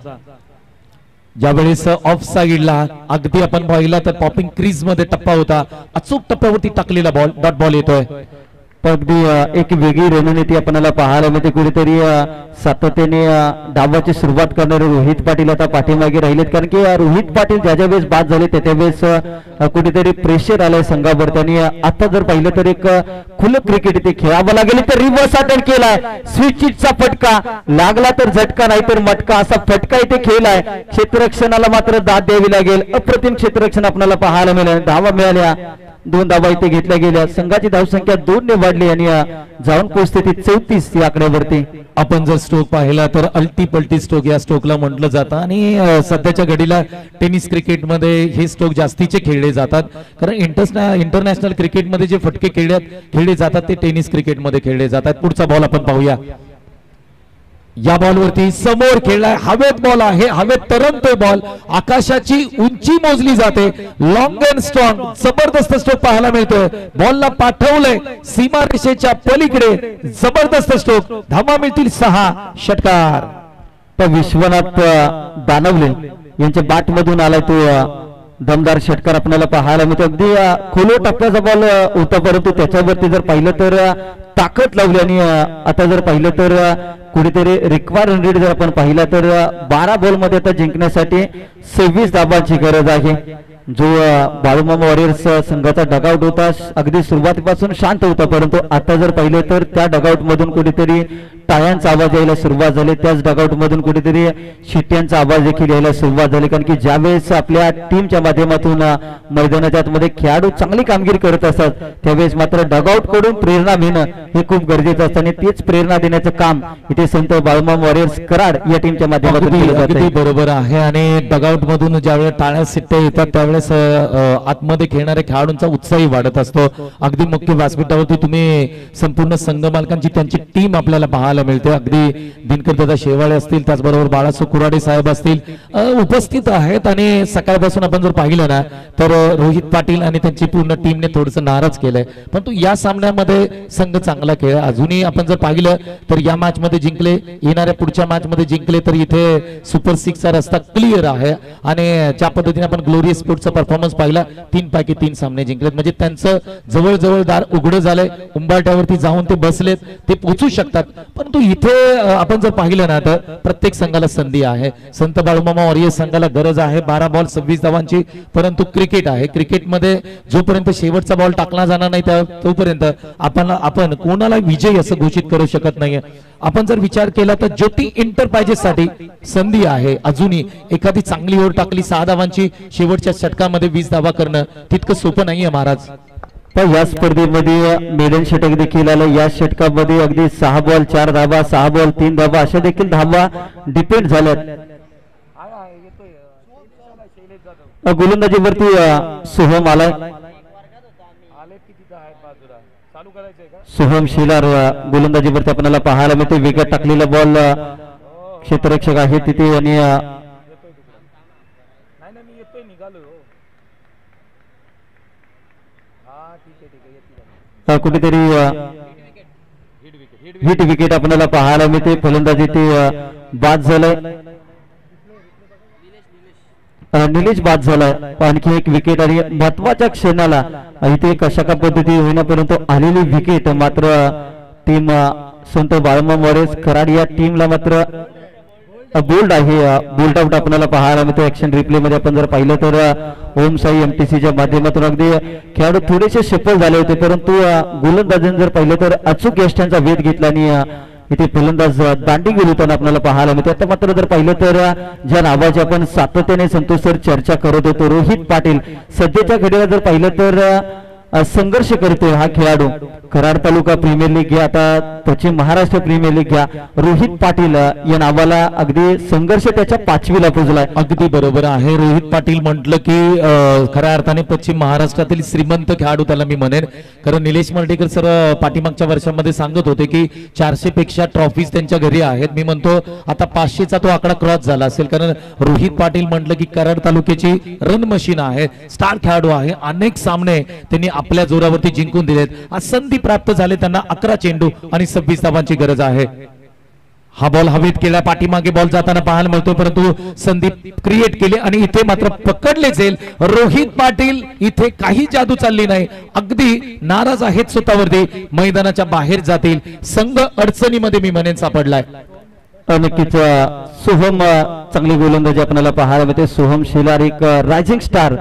[SPEAKER 2] ज्यावेळेस ऑफ साइडला अगदी आपण पाहिला तर पॉपिंग क्रीज मध्ये टप्पा होता. अचूक टप्प्यावरती टाकलेला बॉल डॉट बॉल येतोय.
[SPEAKER 1] अगदी एक वेगळी रणनीती आपल्याला पाहायला मिळते. कुठेतरी सातत्याने डावाची सुरुवात करणारे रोहित पाटील आता पाठीमागे राहिलेत. कारण की रोहित पाटील ज्या वेळेस बाद झाले त्या वेळेस कुठेतरी प्रेशर आलंय संघावर. त्यांनी आता जर पाहिलं तर एक खुलं क्रिकेट इथे खेळावं लागेल. तर रिव्हर्स अटॅक केलाय. स्विचिटचा फटका लागला तर झटका नाही तर मटका असा फटका इथे खेळलाय. क्षेत्ररक्षणाला मात्र दाद द्यावी लागेल. अप्रतिम क्षेत्ररक्षण आपल्याला पाहायला मिळालं. धावा मिळाल्या. 2 धावा इथे घेतल्या गेल्या. संघाची धावसंख्या 2 ने वाढली आणि जाऊन पोहोचते ती 34 या आकड्यावरती.
[SPEAKER 2] आपण जर स्ट्रोक पाहिला तर अल्टी पल्टी स्ट्रोक या स्ट्रोकला म्हटलं जातं आणि सध्याच्या घडीला टेनिस क्रिकेटमध्ये हे स्ट्रोक जास्तीचे खेळले जातात. कारण इंटरनॅशनल क्रिकेटमध्ये जे फटके खेळले जातात ते टेनिस क्रिकेटमध्ये खेळले जातात. पुढचा बॉल आपण पाहूया. या बॉलवरती समोर खेळलाय. हवेत बॉल आहे. हवेत तरंगतोय बॉल. आकाशाची उंची मोजली जाते. लॉंग अँड स्ट्रॉंग जबरदस्त स्ट्रोक पाहायला मिळतोय. बॉलला पाठवलंय सीमारेषेच्या पलीकडे. जबरदस्त स्ट्रोक. धावा मिळतील 6. षटकार.
[SPEAKER 1] तर विश्वनाथ दानवले यांच्या बॅट मधून आलाय तो दमदार षटकार आपल्याला पाहायला मिळतो. अगदी खोलो टप्प्याचा बॉल होता परंतु त्याच्यावरती जर पाहिलं तर ताकद लावली आणि आता जर पाहिलं तर कुठेतरी रिक्वायर्ड रेट जर आपण पाहिला तर 12 बॉलमध्ये आता जिंकण्यासाठी 26 धावांची गरज आहे. जो बाळूमामा वॉरियर्स संघाचा डगआउट होता अगदी सुरुवातीपासून शांत होता परंतु आता जर पाहिलं तर त्या डगआउट मधून कुठेतरी टाळ्यांचा आवाज यायला सुरुवात झाली. त्याच डगआउट मधून कुठेतरी शिट्ट्यांचा आवाज देखील यायला सुरुवात झाली. कारण की ज्यावेळेस आपल्या टीमच्या माध्यमातून मैदानाच्या आतमध्ये खेळाडू चांगली कामगिरी करत असतात त्यावेळेस मात्र डगआउट कडून प्रेरणा घेणं हे खूप गरजेचं असतं आणि तेच प्रेरणा देण्याचं काम इथे संत बाळूमामा वॉरियर्स कराड या टीमच्या माध्यमातून केलं जात आहे.
[SPEAKER 2] बरोबर आहे. आणि डगआउट मधून ज्यावेळेस टाळ्या शिट्ट्या येतात त्यावेळेस आतमध्ये खेळणाऱ्या खेळाडूंचा उत्साही वाढत असतो. अगदी मुख्य व्यासपीठावरती तुम्ही संपूर्ण संघ मालकांची त्यांची टीम आपल्याला पाहायला मिळते. अगदी दिनकर दादा शेवाळे असतील त्याचबरोबर बाळासो कुराडे साहेब असतील उपस्थित आहेत. आणि सकाळपासून आपण जर पाहिलं ना तर रोहित पाटील आणि त्यांची पूर्ण टीमने थोडंसं नाराज केलंय परंतु या सामन्यामध्ये संघ चांगला खेळ. अजूनही आपण जर पाहिलं तर या मॅच मध्ये जिंकले. येणाऱ्या पुढच्या मॅच मध्ये जिंकले तर इथे सुपर 6 चा रस्ता क्लिअर आहे. आणि ज्या पद्धतीने आपण ग्लोरियस स्पोर्ट्सचा परफॉर्मन्स पाहिला 3 पैकी 3 सामने जिंकलेत. म्हणजे त्यांचं जवळ दार उघडं झालंय. उंबरठ्यावरती जाऊन ते बसलेत. ते पोहोचू शकतात. परंतु इथे आपण जर पाहिलं ना तर प्रत्येक संघाला संधी आहे. संत बाळूमामा वॉरियर्स संघाला गरज आहे 12 बॉल 26 धावांची. परंतु क्रिकेट आहे. क्रिकेटमध्ये जोपर्यंत शेवटचा बॉल टाकला जाणार नाही तोपर्यंत आपण कोणाला विजयी असं घोषित करू शकत नाहीये. आपण जर विचार केला तर ज्योती एंटरप्राइजेस साठी संधी आहे. अजूनही एखादी चांगली ओव्हर टाकली 6 धावांची शेवटच्या षटकामध्ये 20 धावा करणं तितकं सोपं नाहीये महाराज.
[SPEAKER 1] पण या स्पर्धेमध्ये मेडन षटक देखील आलं. या षटकामध्ये अगदी 6 बॉल 4 धावा 6 बॉल 3 धावा अशा देखील धावा डिपेंड झाल्यात. गोलंदाजीवरती सोहम आलाय. सोहम शेलार गोलंदाजीवरती आपल्याला पाहायला मिळते. वेगात टाकलेला बॉल क्षेत्ररक्षक आहे तिथे आणि कुठेतरी हिट विकेट आपल्याला पाहायला मिळते. फलंदाजी ते बाद झालंय. निलेश बाद झालाय. आणखी एक विकेट आणि महत्वाच्या क्षणाला इथे कशा का पद्धती होईना परंतु आलेली विकेट मात्र टीम संत बाळमा मोरेस कराड या टीमला मात्र बोल्ड आहे. बोल्ड आउट आपल्याला पाहायला मिळतो. ऍक्शन रिप्ले मध्ये आपण जर पाहिलं तर ओम साई एमटीसीच्या माध्यमातून अगदी खेळाडू थोडेसे सफल झाले होते परंतु गोलंदाजांनी जर पाहिलं तर अचूक यष्टांचा वेध घेतला आणि इथे फलंदाज दांडी गेली होताना आपल्याला पाहायला मिळते. आता मात्र जर पाहिलं तर ज्या नावाची आपण सातत्याने संतोष सर चर्चा करत होतो रोहित पाटील सध्याच्या घडीला जर पाहिलं तर संघर्ष करतोय हा खेळाडू. कराड तालुका प्रीमियर लीग घ्या आता पश्चिम महाराष्ट्र प्रीमियर लीग घ्या. रोहित पाटील या नावाला अगदी संघर्ष त्याच्या 5वीला पोहोचलाय.
[SPEAKER 2] अगदी बरोबर आहे. रोहित पाटील म्हटलं की खऱ्या अर्थाने पश्चिम महाराष्ट्रातील श्रीमंत खेळाडू त्याला मी म्हणेन. कारण निलेश मर्डेकर सर पाठीमागच्या वर्षामध्ये सांगत होते की 400 पेक्षा ट्रॉफीज त्यांच्या घरी आहेत. मी म्हणतो आता 500चा तो आकडा क्रॉस झाला असेल. कारण रोहित पाटील म्हटलं की कराड तालुक्याची रन मशीन आहे. स्टार खेळाडू आहे. अनेक सामने त्यांनी आपल्या जोरावरती जिंकून दिलेत. आज संधी प्राप्त झाले त्यांना. 11 चेंडू आणि 26 धावांची गरज आहे. हा बॉल हवेत केला. पाठीमागे बॉल जाताना पाहायला मिळतो परंतु संधी क्रिएट केली आणि इथे मात्र पकडले जाईल. रोहित पाटील इथे काही जादू चालली नाही. अगदी नाराज आहेत स्वतःवरती. मैदानाच्या बाहेर जातील. संघ अडचणीमध्ये मी म्हणेन सापडलाय.
[SPEAKER 1] नक्कीच सोहम चांगली गोलंदाजी आपल्याला पाहायला मिळते. सोहम शेलार एक रायझिंग स्टार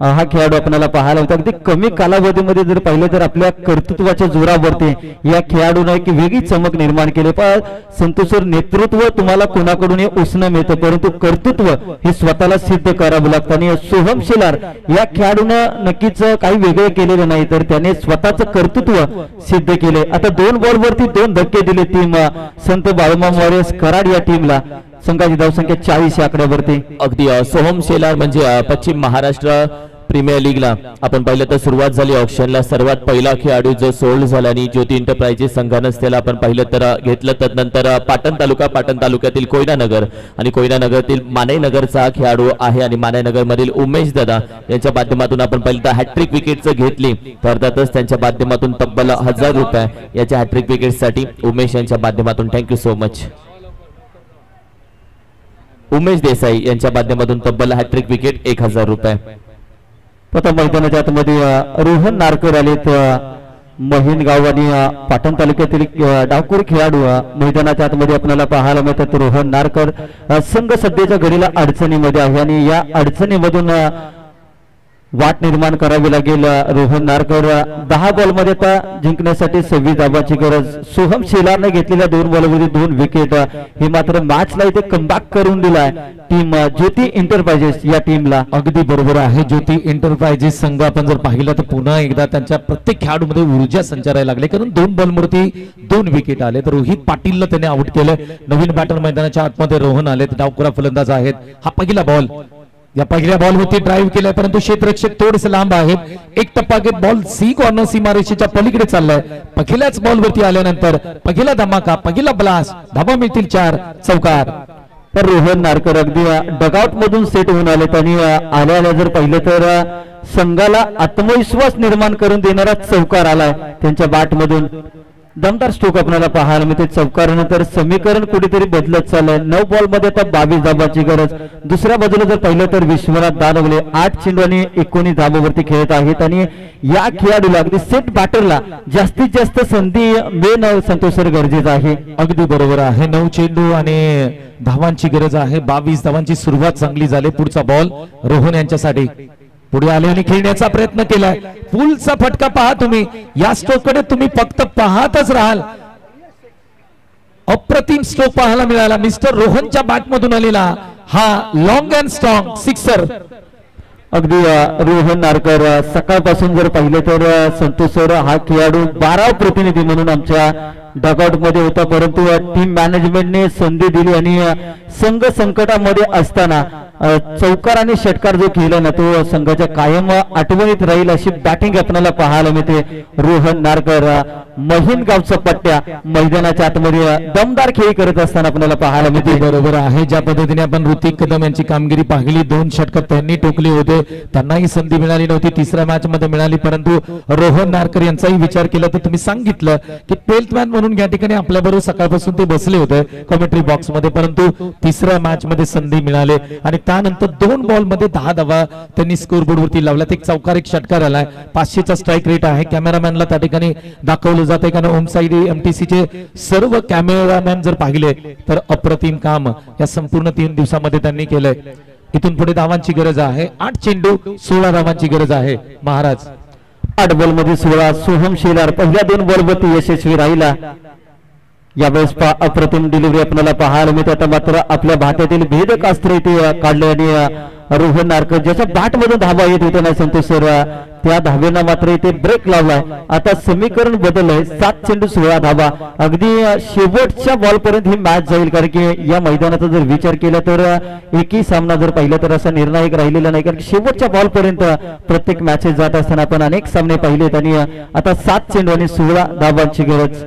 [SPEAKER 1] हा खेळाडू आपल्याला पाहायला होता. अगदी कमी कालावधीमध्ये जर पाहिलं तर आपल्या कर्तृत्वाच्या जोरावरती या खेळाडूने एक वेगळी चमक निर्माण केली. पण संतोष नेतृत्व तुम्हाला कोणाकडून उसणं मिळतं परंतु कर्तृत्व हे स्वतःला सिद्ध करावं लागतं आणि सोहम शेलार या खेळाडूनं नक्कीच काही वेगळे केलेले नाही तर त्याने स्वतःचं कर्तृत्व सिद्ध केले. आता 2 बॉलवरती 2 धक्के दिले टीम संत बाळमा मोरेस कराड या टीमला. संघाची धावसंख्या 40 या आकड्यावरती.
[SPEAKER 3] अगदी सोहम शेलार म्हणजे पश्चिम महाराष्ट्र प्रीमियर लीगला आपण पाहिलं तर सुरुवात झाली ऑक्शनला. सर्वात पहिला खेळाडू जो सोल्ड झाला आणि ज्योती एंटरप्राइजेस संघानं त्याला आपण पाहिलं तर घेतलं. तदनंतर पाटण तालुक्यातील कोयनानगर आणि कोयनानगरतील मानेनगरचा खेळाडू आहे आणि मानेनगर मधील उमेश दादा यांच्या माध्यमातून आपण पाहिलं तर हॅट्रिक विकेटचं घेतली. तर अर्थातच त्यांच्या माध्यमातून तब्बल 1000 रुपये याच्या हॅट्रिक विकेटसाठी उमेश यांच्या माध्यमातून thank you so much. Umesh Desai यांच्या माध्यमातून तब्बल हॅट्रिक विकेट 1000 रुपये.
[SPEAKER 1] प्रथम मैदानाच्या आतमध्ये रोहन नारकर आलेत. महिन गाव आणि पाटण तालुक्यातील डावखोर खेळाडू मैदानाच्या आतमध्ये आपल्याला पाहायला मिळतात. रोहन नारकर संघ सध्याच्या घडीला अडचणीमध्ये आहे आणि या अडचणीमधून वाट निर्माण करावी लागेल. रोहन नारकर 10 बॉलमध्ये आता जिंकण्यासाठी 26 धावांची गरज. सोहम शेलारने घेतलेल्या 2 बॉलमध्ये 2 विकेट हे मात्र मॅचला इथे कमबॅक करून दिलाय टीम ज्योती एंटरप्राइजेस या टीमला.
[SPEAKER 2] अगदी बरोबर आहे. ज्योती एंटरप्राइजेस संघ आपण जर पाहिलं तर पुन्हा एकदा त्यांच्या प्रत्येक खेळाडूमध्ये ऊर्जा संचारायला लागले कारण 2 बॉलवरती 2 विकेट आले. तर रोहित पाटीलला त्याने आउट केलं. नवीन बॅटर मैदानाच्या आतमध्ये रोहन आलेत. डावखोरा फलंदाज आहेत. हा पहिला बॉल. या पहिल्या बॉलवरती ड्राईव्ह केलाय परंतु क्षेत्ररक्षक थोडेसे लांब आहेत. एक टप्पा घेत बॉल सी कॉर्नर सीमारेषेच्या पलीकडे चाललाय. पहिल्याच बॉलवरती आल्यानंतर पहिला धमाका पहिला ब्लास्ट. धावा मिळतील 4 चौकार.
[SPEAKER 1] तर रोहन नारकर अगदी डगआउट मधून सेट होऊन आलेत आणि आल्याला जर पाहिलं तर संघाला आत्मविश्वास निर्माण करून देणारा चौकार आलाय त्यांच्या बॅट मधून. दमदार स्ट्रोक आपल्याला पाहायला मिळते. चौकारानंतर समीकरण कुठेतरी बदलत चाललंय. 9 बॉलमध्ये आता 22 धावांची गरज. दुसऱ्या बाजूला जर पाहिलं तर विश्वनाथ दानवले 8 चेंडू आणि 19 धावांवरती खेळत आहेत आणि या खेळाडूला अगदी सेट बॅटरला जास्तीत जास्त संधी मिळणं संतोष सर गरजेचं आहे.
[SPEAKER 2] अगदी बरोबर आहे. 9 चेंडू आणि धावांची गरज आहे. 22 धावांची सुरुवात चांगली झाली. पुढचा बॉल रोहन यांच्यासाठी. पुढे आले आणि खेळण्याचा प्रयत्न केलाय. फुलचा फटका पहा तुम्ही. या स्ट्रोककडे तुम्ही फक्त पाहतच राहाल. अप्रतिम स्ट्रोक पाहायला मिळाला. मिस्टर रोहनच्या बॅटमधून आलेला हा लॉंग अँड स्ट्रॉंग सिक्सर.
[SPEAKER 1] अगदी रोहन नारकर सकाळपासून जर पाहिलं तर संतोष सर हा खेळाडू 12 प्रतिनिधी म्हणून आमच्या डगआउट मध्ये होता परंतु टीम मॅनेजमेंटने संधी दिली आणि संघ संकटामध्ये असताना चौकार आणि षटकार जो खेळला ना तो संघाच्या कायम आठवणीत राहील अशी बॅटिंग आपल्याला पाहायला मिळते. रोहन नारकर महिन गावचा पट्ट्या मैदानाच्या आतमध्ये दमदार खेळी करत असताना आपल्याला पाहायला मिळते.
[SPEAKER 2] बरोबर आहे. ज्या पद्धतीने आपण ऋतिक कदम यांची कामगिरी पाहिली. 2 षटकार त्यांनी टोकले होते. त्यांनाही संधी मिळाली नव्हती. तिसऱ्या मॅच मध्ये मिळाली परंतु रोहन नारकर यांचाही विचार केला तर तुम्ही सांगितलं की 12th मॅच म्हणून या ठिकाणी आपल्या बरोबर सकाळपासून ते बसले होते कमेंट्री बॉक्स मध्ये, परंतु तिसऱ्या मॅच मध्ये संधी मिळाली आणि त्यानंतर 2 बॉल मध्ये 10 धावा त्यांनी स्कोर बोर्ड वरती लावल्यात. एक चौकार एक षटकार आलाय. 500चा स्ट्राईक रेट आहे. कॅमेरामॅनला त्या ठिकाणी दाखवलं जाते कारण ओम साईड MTC चे सर्व कॅमेरामॅन जर पाहिले तर अप्रतिम काम या संपूर्ण 3 दिवसामध्ये त्यांनी केलंय. इथून पुढे धावांची गरज आहे. 8 चेंडू 16 धावांची गरज आहे. महाराज
[SPEAKER 1] 8 बॉल मध्ये 16. सोहम शेलार पहिल्या 2 बॉल वरती यशस्वी राहिला. यावेळेस अप्रतिम डिलिव्हरी आपल्याला पाहायला मिळते. आता मात्र आपल्या भात्यातील भेदक अस्त्र इथे काढले आणि रोहन नारकर ज्याच्या बॅट मधून धावा येत होत्या ना संतोष सर, त्या धावेनं मात्र इथे ब्रेक लावलाय. आता समीकरण बदललंय. 7 चेंडू 16 धावा. अगदी शेवटच्या बॉल पर्यंत ही मॅच जाईल कारण की या मैदानाचा जर विचार केला तर एकही सामना जर पाहिला तर असा निर्णायक राहिलेला नाही, कारण शेवटच्या बॉल पर्यंत प्रत्येक मॅचेस जात असताना आपण अनेक सामने पाहिलेत आणि आता 7 चेंडू आणि 16 धावांची गरज.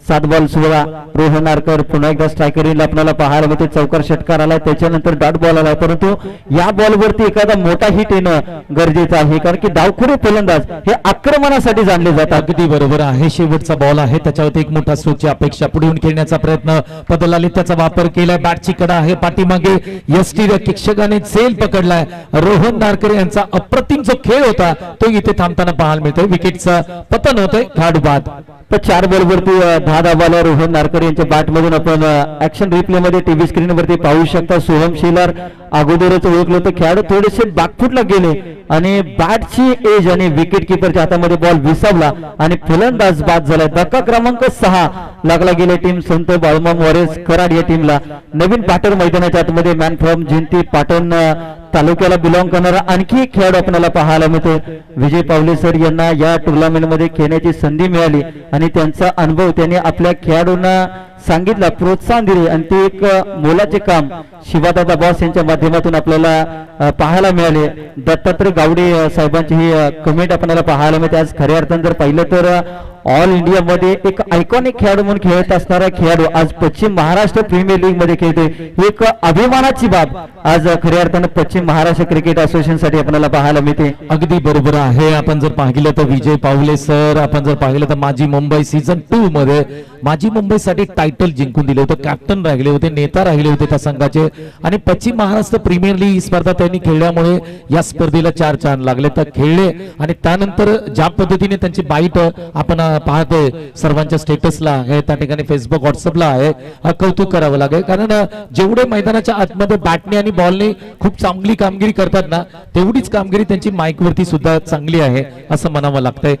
[SPEAKER 1] 7 बॉल 16. रोहन नारकर पुन्हा एकदा स्ट्रायकर येईल आपल्याला पाहायला मिळते. चौकार षटकार आलाय, त्याच्यानंतर डॉट बॉल आलाय, परंतु या बॉलवरती एखादा मोठा हिट येणं गरजेचं आहे कारण की डावखुरे फलंदाज हे आक्रमणासाठी जाणले जातात.
[SPEAKER 2] अगदी बरोबर आहे. शेवटचा बॉल आहे, त्याच्यावरती एक मोठा स्ट्रोकची अपेक्षा. पुढे येऊन खेळण्याचा प्रयत्न बदलला, त्याचा वापर केलाय. बॅटची कडा आहे पाठीमागे. यष्टी रक्षकाने झेल पकडलाय. रोहन नारकर यांचा अप्रतिम जो खेळ होता तो इथे थांबताना पाहायला मिळतोय. विकेटचं पतन होतंय. खेळाडू बाद.
[SPEAKER 1] तर 4 बॉल वरती 10 धावाला रोहन नारकर यांच्या बॅट मधून आपण ऍक्शन रिप्ले मध्ये टीव्ही स्क्रीन वरती पाहू शकता. सोहम शेलार अगोदरच ओळखलं तर खेळाडू थोडेसे बॅकफुटला गेले आणि बॅटची एज आणि विकेट किपरच्या हातामध्ये बॉल विसावला आणि फलंदाज बाद झाला. धक्का क्रमांक 6 लागला गेले टीम संत बाळूमाम वॉरियर्स कराड या टीमला. नवीन बॅटर मैदानाच्या आतमध्ये मॅन फ्रॉम जिंती पाटण तालुक्याला बिलॉंग करणारा आणखी एक खेळाडू आपल्याला पाहायला मिळतो. विजय पावले सर यांना या टुर्नामेंट मध्ये खेळण्याची संधी मिळाली आणि त्यांचा अनुभव त्यांनी आपल्या खेळाडूंना सांगितलं, प्रोत्साहन दिले आणि ते एक मोलाचे काम शिवादादा बॉस यांच्या माध्यमातून आपल्याला पाहायला मिळाले. दत्तात्रय गावडे साहेबांची ही कमेंट आपल्याला पाहायला मिळते. आज खऱ्या अर्थाने जर पाहिलं तर ऑल इंडिया मध्ये एक आयकॉनिक खेळाडू म्हणून खेळत असणारा खेळाडू आज पश्चिम महाराष्ट्र प्रीमियर लीग मध्ये खेळतोय. एक अभिमानाची बाब आज खऱ्या अर्थाने पश्चिम महाराष्ट्र क्रिकेट असोसिएशन साठी आपल्याला पाहायला मिळते.
[SPEAKER 2] अगदी बरोबर आहे. आपण जर पाहिलं तर विजय पावले सर, आपण जर पाहिलं तर माझी मुंबई सीझन 2 मध्ये माझी मुंबईसाठी टायटल जिंकून दिले होते. कॅप्टन राहिले होते, नेता राहिले होते त्या संघाचे आणि पश्चिम महाराष्ट्र प्रीमियर लीग ही स्पर्धा त्यांनी खेळल्यामुळे या स्पर्धेला 4 चांद लागले. तर खेळले आणि त्यानंतर ज्या पद्धतीने त्यांची बाईट आपण पाहतोय सर्वांच्या स्टेटसला आहे, त्या ठिकाणी फेसबुक व्हॉट्सअपला आहे, कौतुक करावं लागेल कारण जेवढे मैदानाच्या आतमध्ये बॅटने आणि बॉलने खूप चांगली कामगिरी करतात ना तेवढीच कामगिरी त्यांची माईक वरती सुद्धा चांगली आहे असं म्हणावं लागतंय.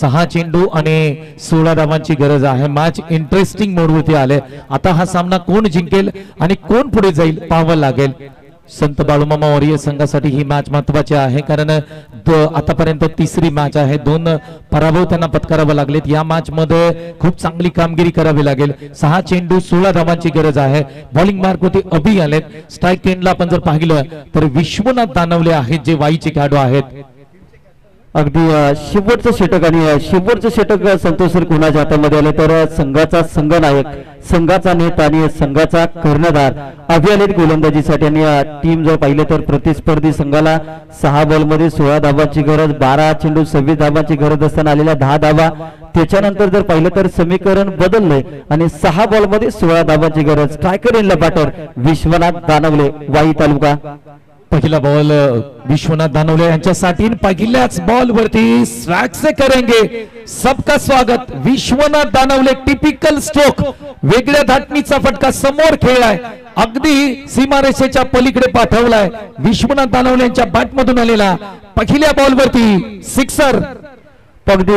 [SPEAKER 2] 6 चेंडू आणि 16 धावांची गरज आहे. मॅच इंटरेस्टिंग मोड वरती आले. आता हा सामना कोण जिंकेल आणि कोण पुढे जाईल पाहावं लागेल. संत बाळूमामा वॉरियर्स संघासाठी ही मॅच महत्वाची आहे कारण आतापर्यंत 3री मॅच आहे. 2 पराभव त्यांना पत्करावे लागलेत. या मॅच मध्ये खूप चांगली कामगिरी करावी लागेल. 6 चेंडू 16 धावांची गरज आहे. बॉलिंग मार्क होती अभि आलेत. स्ट्राईक एंडला आपण जर पाहिलं तर विश्वनाथ दानवले आहेत जे वाईचे खेळाडू आहेत.
[SPEAKER 1] अगदी शेवटचं षटक आणि शेवटचं षटक संतोष सर कुणाच्या हातामध्ये आले तर संघाचा संघनायक, संघाचा नेता आणि संघाचा कर्णधार अभि आलेत गोलंदाजीसाठी. आणि टीम जर पाहिलं तर प्रतिस्पर्धी संघाला 6 बॉल मध्ये 16 धावांची गरज, 12 चेंडू 26 धावांची गरज असताना आलेल्या 10 धावा. त्याच्यानंतर जर पाहिलं तर समीकरण बदललंय आणि 6 बॉल मध्ये 16 धावांची गरज. स्ट्रायकर इनला बॅटर विश्वनाथ दानवले वाई तालुका.
[SPEAKER 2] पहिला बॉल विश्वनाथ दानवले यांच्यासाठी. पहिल्याच बॉल वरती स्ट्राइक से करेंगे सबका स्वागत. विश्वनाथ दानवले टिपिकल स्ट्रोक, वेगळ्या धाटणीचा फटका समोर खेळलाय, अगदी सीमारेषेच्या पलीकडे पाठवलाय. विश्वनाथ दानवले यांच्या बॅट मधून आलेला पहिल्या बॉल वरती सिक्सर.
[SPEAKER 1] अगदी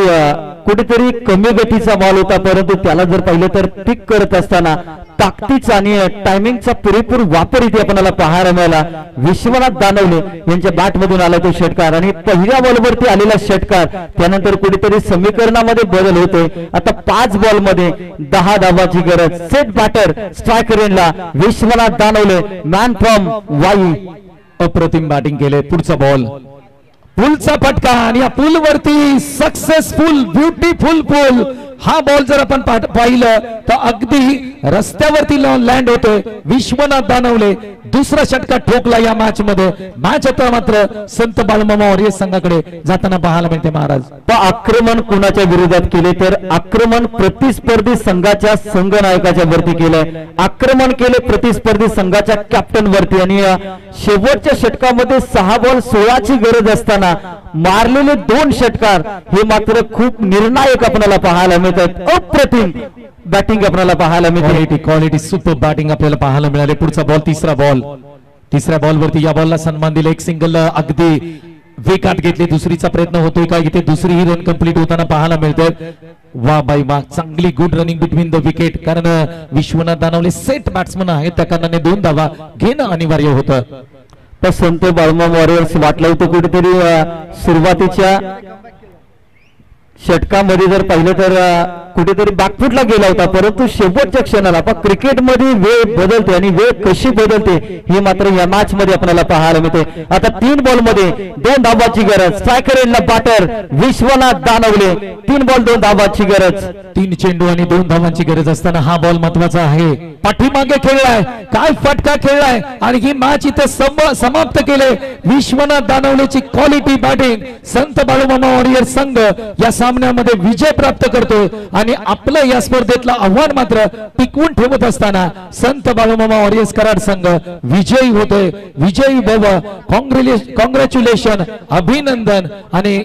[SPEAKER 1] कुठेतरी कमी गतीचा बॉल होता परंतु त्याला जर पाहिलं तर पिक करत असताना ताकदीचा आणि टायमिंगचा पुरेपूर वापर इथे आपल्याला पाहायला मिळाला. विश्वनाथ दानवले यांच्या बॅट मधून आला तो षटकार आणि पहिल्या बॉलवरती आलेला षटकार त्यानंतर कुठेतरी समीकरणामध्ये बदल होते. आता 5 बॉल मध्ये 10 धावांची गरज. सेट बॅटर स्ट्रायकर एंडला विश्वनाथ दानवले मॅन फ्रॉम वाई.
[SPEAKER 2] अप्रतिम बॅटिंग केले. पुढचा बॉल पुलचा फटका आणि या पूल वरती सक्सेसफुल ब्युटिफुल पूल. हा बॉल जर आपण पाहिलं तर अगदी रस्त्यावरती लँड होतोय विश्वनाथ दानवले दुसरा षटका ठोकला या मॅच मध्ये मॅच आता मात्र संत बाळूमामा वॉरियर्स संघाकडे जाताना पाहायला मिळते महाराज
[SPEAKER 1] आक्रमण कोणाच्या विरोधात केले तर आक्रमण प्रतिस्पर्धी संघाच्या संघनायकाच्या वरती केलंय आक्रमण केले प्रतिस्पर्धी संघाच्या कॅप्टन वरती आणि शेवटच्या षटकामध्ये 6 बॉल 16ची गरज असताना मारलेले 2 षटकार हे मात्र खूप निर्णायक आपल्याला पाहायला मिळतात अप्रतिम बॅटिंग आपल्याला पाहायला मिळते
[SPEAKER 2] क्वालिटी सुपर बॅटिंग आपल्याला पाहायला मिळाले पुढचा बॉल तिसऱ्या बॉल वरती या बॉलला सन्मान दिला एक सिंगल अगदी वेगात घेतले दुसरीचा प्रयत्न होतोय का इथे दुसरी ही रन कंप्लीट होताना पाहायला मिळते वा बाई वा चांगली good running between the wicket कारण विश्वनाथ दानवले सेट बॅट्समन आहेत त्या कारणाने 2 धावा घेणं अनिवार्य होतं
[SPEAKER 1] तर संत बाळूमामा वॉरियर्स वाटलं होतं कुठेतरी सुरुवातीच्या षटकामध्ये जर पाहिलं तर कुठेतरी बॅकफुटला गेला होता परंतु शेवटच्या क्षणाला पण क्रिकेटमध्ये वेळ बदलते आणि वेळ कशी बदलते हे मात्र या मॅच मध्ये आपल्याला पाहायला मिळते आता 3 बॉल मध्ये 2 धावाची गरज स्ट्रायकर एंडला बॅटर विश्वनाथ दानवले 3 बॉल 2 धावाची गरज
[SPEAKER 2] 3 चेंडू आणि 2 धावांची गरज असताना हा बॉल महत्वाचा आहे पाठीमागे खेळलाय काय फटका खेळलाय आणि ही मॅच इथे समाप्त केले विश्वनाथ दानवलेची क्वालिटी बॅटिंग संत बाळूमामा वॉरियर्स संघ या सामन्यामध्ये विजय प्राप्त करतोय आणि आपलं या स्पर्धेतलं आव्हान मात्र टिकवून ठेवत असताना संत बाळूमामा वॉरियर्स कराड संघ विजयी होतोय विजयी भव कॉंग्रॅच्युलेशन अभिनंदन आणि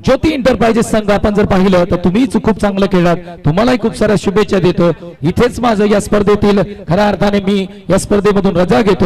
[SPEAKER 2] ज्योती एंटरप्राइजेस संघ आपण जर पाहिलं तर तुम्हीच खूप चांगलं खेळलात तुम्हालाही खूप साऱ्या शुभेच्छा देतो इथेच माझं या स्पर्धेतील खऱ्या अर्थाने मी या स्पर्धेमधून रजा घेतो